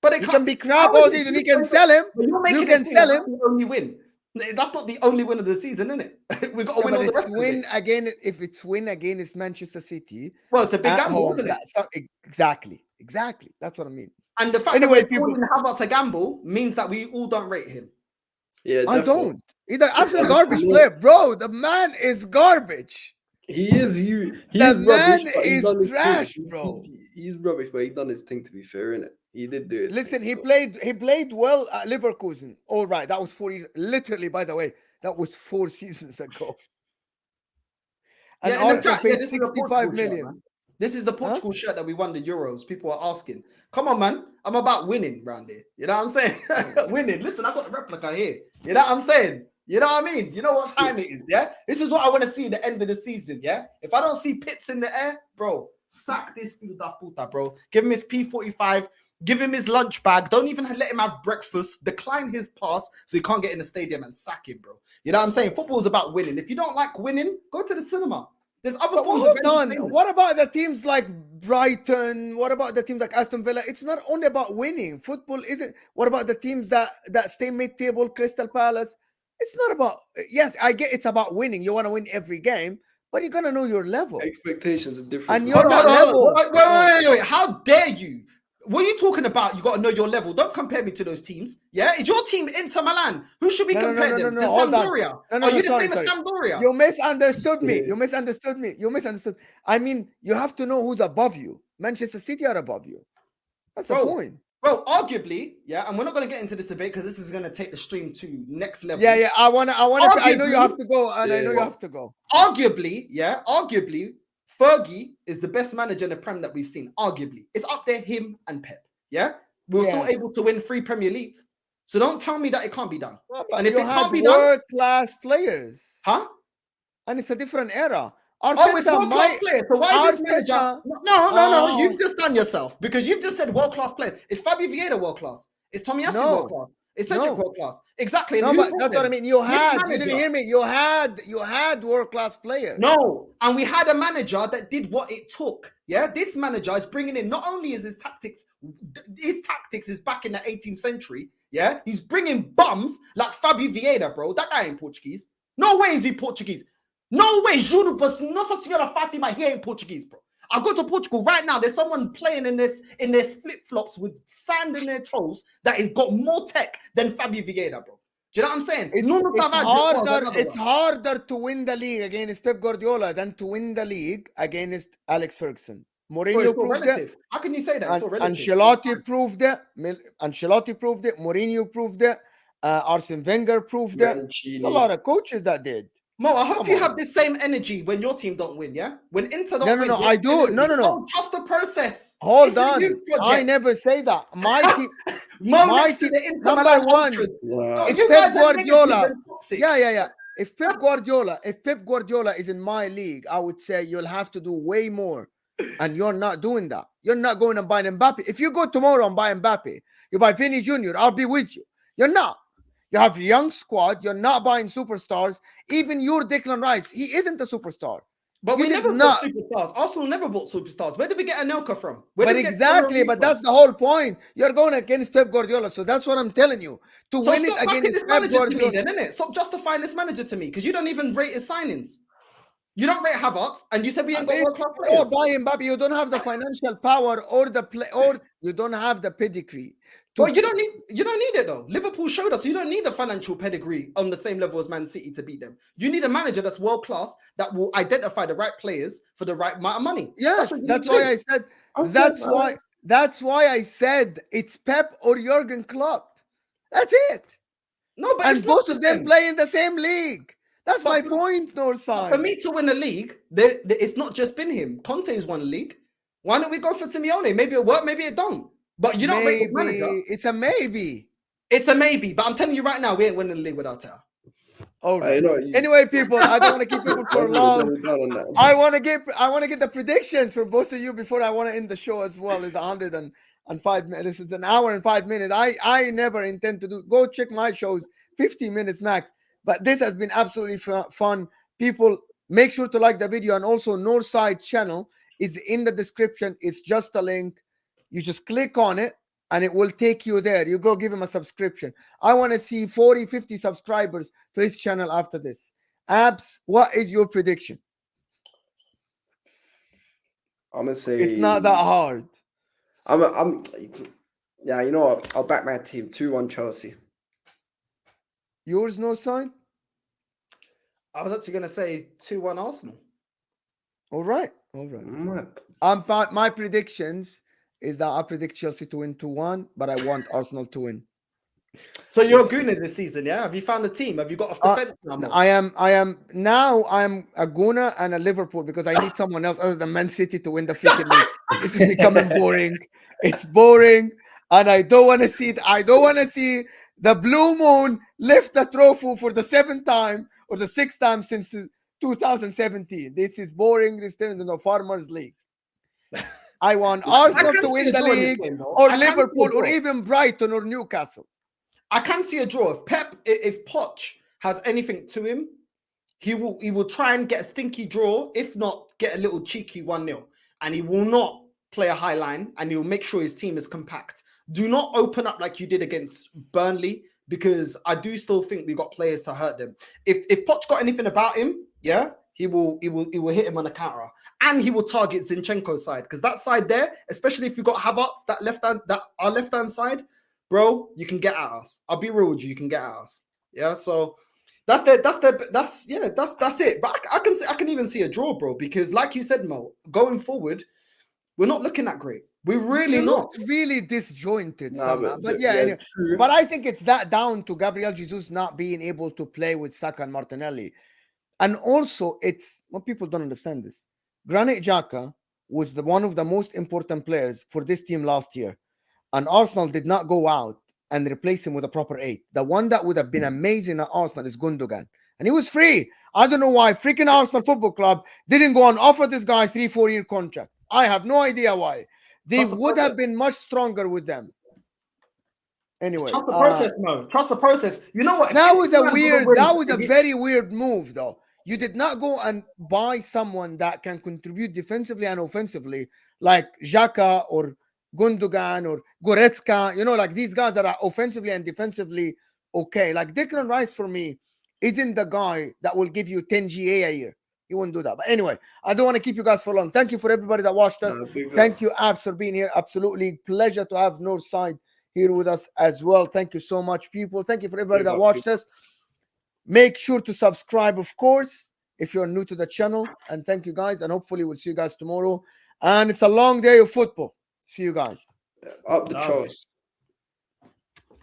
But it can be crap all season. You can sell him. You can sell him. Only win. That's not the only win of the season, isn't it? We've got to win all the rest of it. Again, if it's win against Manchester City. Well, it's a big gamble, isn't it? Exactly. That's what I mean. And the fact that we're calling Havertz a gamble means that we all don't rate him. Yeah, I don't. He's an absolute garbage player, bro. The man is garbage. He is. The man is trash, bro. He's rubbish, but he done his thing. To be fair, innit? He did do it. Listen, he played well at Leverkusen. All right, that was 4 years. Literally, by the way, that was 4 seasons ago. And Arsenal paid 65 million. Shirt, this is the Portugal shirt that we won the Euros. People are asking, come on, man. I'm about winning around here. You know what I'm saying? Winning. Listen, I got the replica here. You know what I'm saying? You know what I mean? You know what time it is, yeah? This is what I want to see at the end of the season, yeah? If I don't see Pits in the air, bro, sack this filho puta, bro. Give him his P45. Give him his lunch bag. Don't even let him have breakfast. Decline his pass so he can't get in the stadium and sack him, bro. You know what I'm saying? Football is about winning. If you don't like winning, go to the cinema. There's other forms of entertainment. What about the teams like Brighton? What about the teams like Aston Villa? It's not only about winning. Football isn't. What about the teams that stay mid-table, Crystal Palace? It's not about. Yes, I get it's about winning. You want to win every game, but you gotta know your level. Expectations are different. And you're not level. Wait. How dare you? What are you talking about? You got to know your level. Don't compare me to those teams. Yeah, is your team Inter Milan? Who should we compare them? The Sampdoria. Are you the same as Sampdoria? You misunderstood me. You misunderstood. I mean, you have to know who's above you. Manchester City are above you. That's the point. Bro, arguably, yeah, and we're not going to get into this debate because this is going to take the stream to next level. Yeah. I want to. I know you have to go, and I know you have to go. Arguably, Fergie is the best manager in the Prem that we've seen. Arguably, it's up there, him and Pep. Yeah, we're still able to win 3 Premier Leagues. So don't tell me that it can't be done. And if it can't be done, world-class players, huh? And it's a different era. Arteta, it's world-class players. So why is this manager? No. You've just done yourself because you've just said world-class players. Is Fabio Vieira world-class? Is Tomiyasu world-class? Is Cedric world-class? Exactly. No, but that's what I mean. You didn't hear me. You had world-class players. No, and we had a manager that did what it took. Yeah, this manager is bringing in, not only is his tactics is back in the 18th century. Yeah, he's bringing bums like Fabio Vieira, bro. That guy ain't Portuguese. No way is he Portuguese. No way, juro, but Nossa Senhora Fatima, he ain't Portuguese, bro. I go to Portugal right now. There's someone playing in this flip-flops with sand in their toes that has got more tech than Fabio Vieira, bro. Do you know what I'm saying? It's harder to win the league against Pep Guardiola than to win the league against Alex Ferguson. Mourinho proved it. How can you say that? Ancelotti proved it. Mourinho proved it. Arsene Wenger proved it. A lot of coaches that did. Mo, I hope you have the same energy when your team don't win, yeah? When Inter don't win. No, I do. No. Trust the process. Hold on. I never say that. My team. My team. Number one. Wow. If you guys are Guardiola. Yeah. If Pep Guardiola is in my league, I would say you'll have to do way more. And you're not doing that. You're not going and buying Mbappe. If you go tomorrow and buy Mbappe, you buy Vinny Jr., I'll be with you. You're not. You have a young squad. You're not buying superstars. Even your Declan Rice, he isn't a superstar. But we never bought superstars. Arsenal never bought superstars. Where did we get Anelka from? But that's the whole point. You're going against Pep Guardiola. So that's what I'm telling you. To win it against Pep Guardiola. Then, innit? Stop justifying this manager to me because you don't even rate his signings. You don't rate Havertz, and you said we ain't got world-class players. Or buy Mbappe, you don't have the financial power or you don't have the pedigree. Well, you don't need it though. Liverpool showed us you don't need the financial pedigree on the same level as Man City to beat them. You need a manager that's world class that will identify the right players for the right amount of money. Yes, that's why I said. That's why I said it's Pep or Jurgen Klopp. That's it. No, but and both of them play in the same league. That's my point, Northside. For me to win a league, it's not just been him. Conte's won a league. Why don't we go for Simeone? Maybe it work, maybe it don't. But you don't rate the manager. It's a maybe. It's a maybe. But I'm telling you right now, we ain't winning the league with Arteta. All right. You know, Anyway, people, I don't want to keep people for long. I I want to get the predictions for both of you before I want to end the show as well. It's 105 minutes. It's an hour and 5 minutes. I never intend to go check my shows 15 minutes max. But this has been absolutely fun. People, make sure to like the video, and also Northside channel is in the description. It's just a link. You just click on it and it will take you there. You go give him a subscription. I want to see 40, 50 subscribers to his channel after this. Abs, what is your prediction? I'm gonna say it's not that hard. Yeah, you know what? I'll back my team 2-1 Chelsea. Yours, Northside? I was actually gonna say 2-1 Arsenal. All right. My predictions is that I predict Chelsea to win 2-1, but I want Arsenal to win. So you're a gooner this season, yeah? Have you found a team? Have you got off the fence now? I am a gooner and a Liverpool, because I need someone else other than Man City to win the freaking league. This is becoming boring. It's boring, and I don't want to see it. I don't want to see the Blue Moon lift the trophy for the 7th time or the 6th time since 2017. This is boring. This turns into a Farmers League. I want Arsenal to win the league, or Liverpool, or even Brighton or Newcastle. I can see a draw. If Poch has anything to him, he will try and get a stinky draw. If not, get a little cheeky 1-0. And he will not play a high line, and he will make sure his team is compact. Do not open up like you did against Burnley, because I do still think we got players to hurt them. If Poch got anything about him, yeah, he will hit him on a counter, and he will target Zinchenko's side, because that side there, especially if you got Havertz, our left hand side, bro, you can get at us. I'll be real with you, you can get at us. Yeah, so that's it. But I can even see a draw, bro, because like you said, Mo, going forward, we're not looking that great. We're really not really disjointed somehow. But anyway. But I think it's that down to Gabriel Jesus not being able to play with Saka and Martinelli. And also, it's what people don't understand this. Granit Xhaka was one of the most important players for this team last year. And Arsenal did not go out and replace him with a proper 8. The one that would have been amazing at Arsenal is Gundogan. And he was free. I don't know why freaking Arsenal Football Club didn't go and offer this guy a 3-4 year contract. I have no idea why. They would have been much stronger with them. Anyway, trust the process, Mo. Trust the process. You know what? That was a very weird move, though. You did not go and buy someone that can contribute defensively and offensively, like Xhaka or Gundogan or Goretzka. You know, like these guys that are offensively and defensively okay. Like Declan Rice, for me, isn't the guy that will give you 10 GA a year. He won't do that. But anyway, I don't want to keep you guys for long. Thank you for everybody that watched us. Thank you, Abs, for being here. Absolutely pleasure to have Northside here with us as well. Thank you so much, people. Thank you for everybody that watched us. Make sure to subscribe, of course, if you're new to the channel. And thank you, guys. And hopefully we'll see you guys tomorrow. And it's a long day of football. See you guys. Up the choice.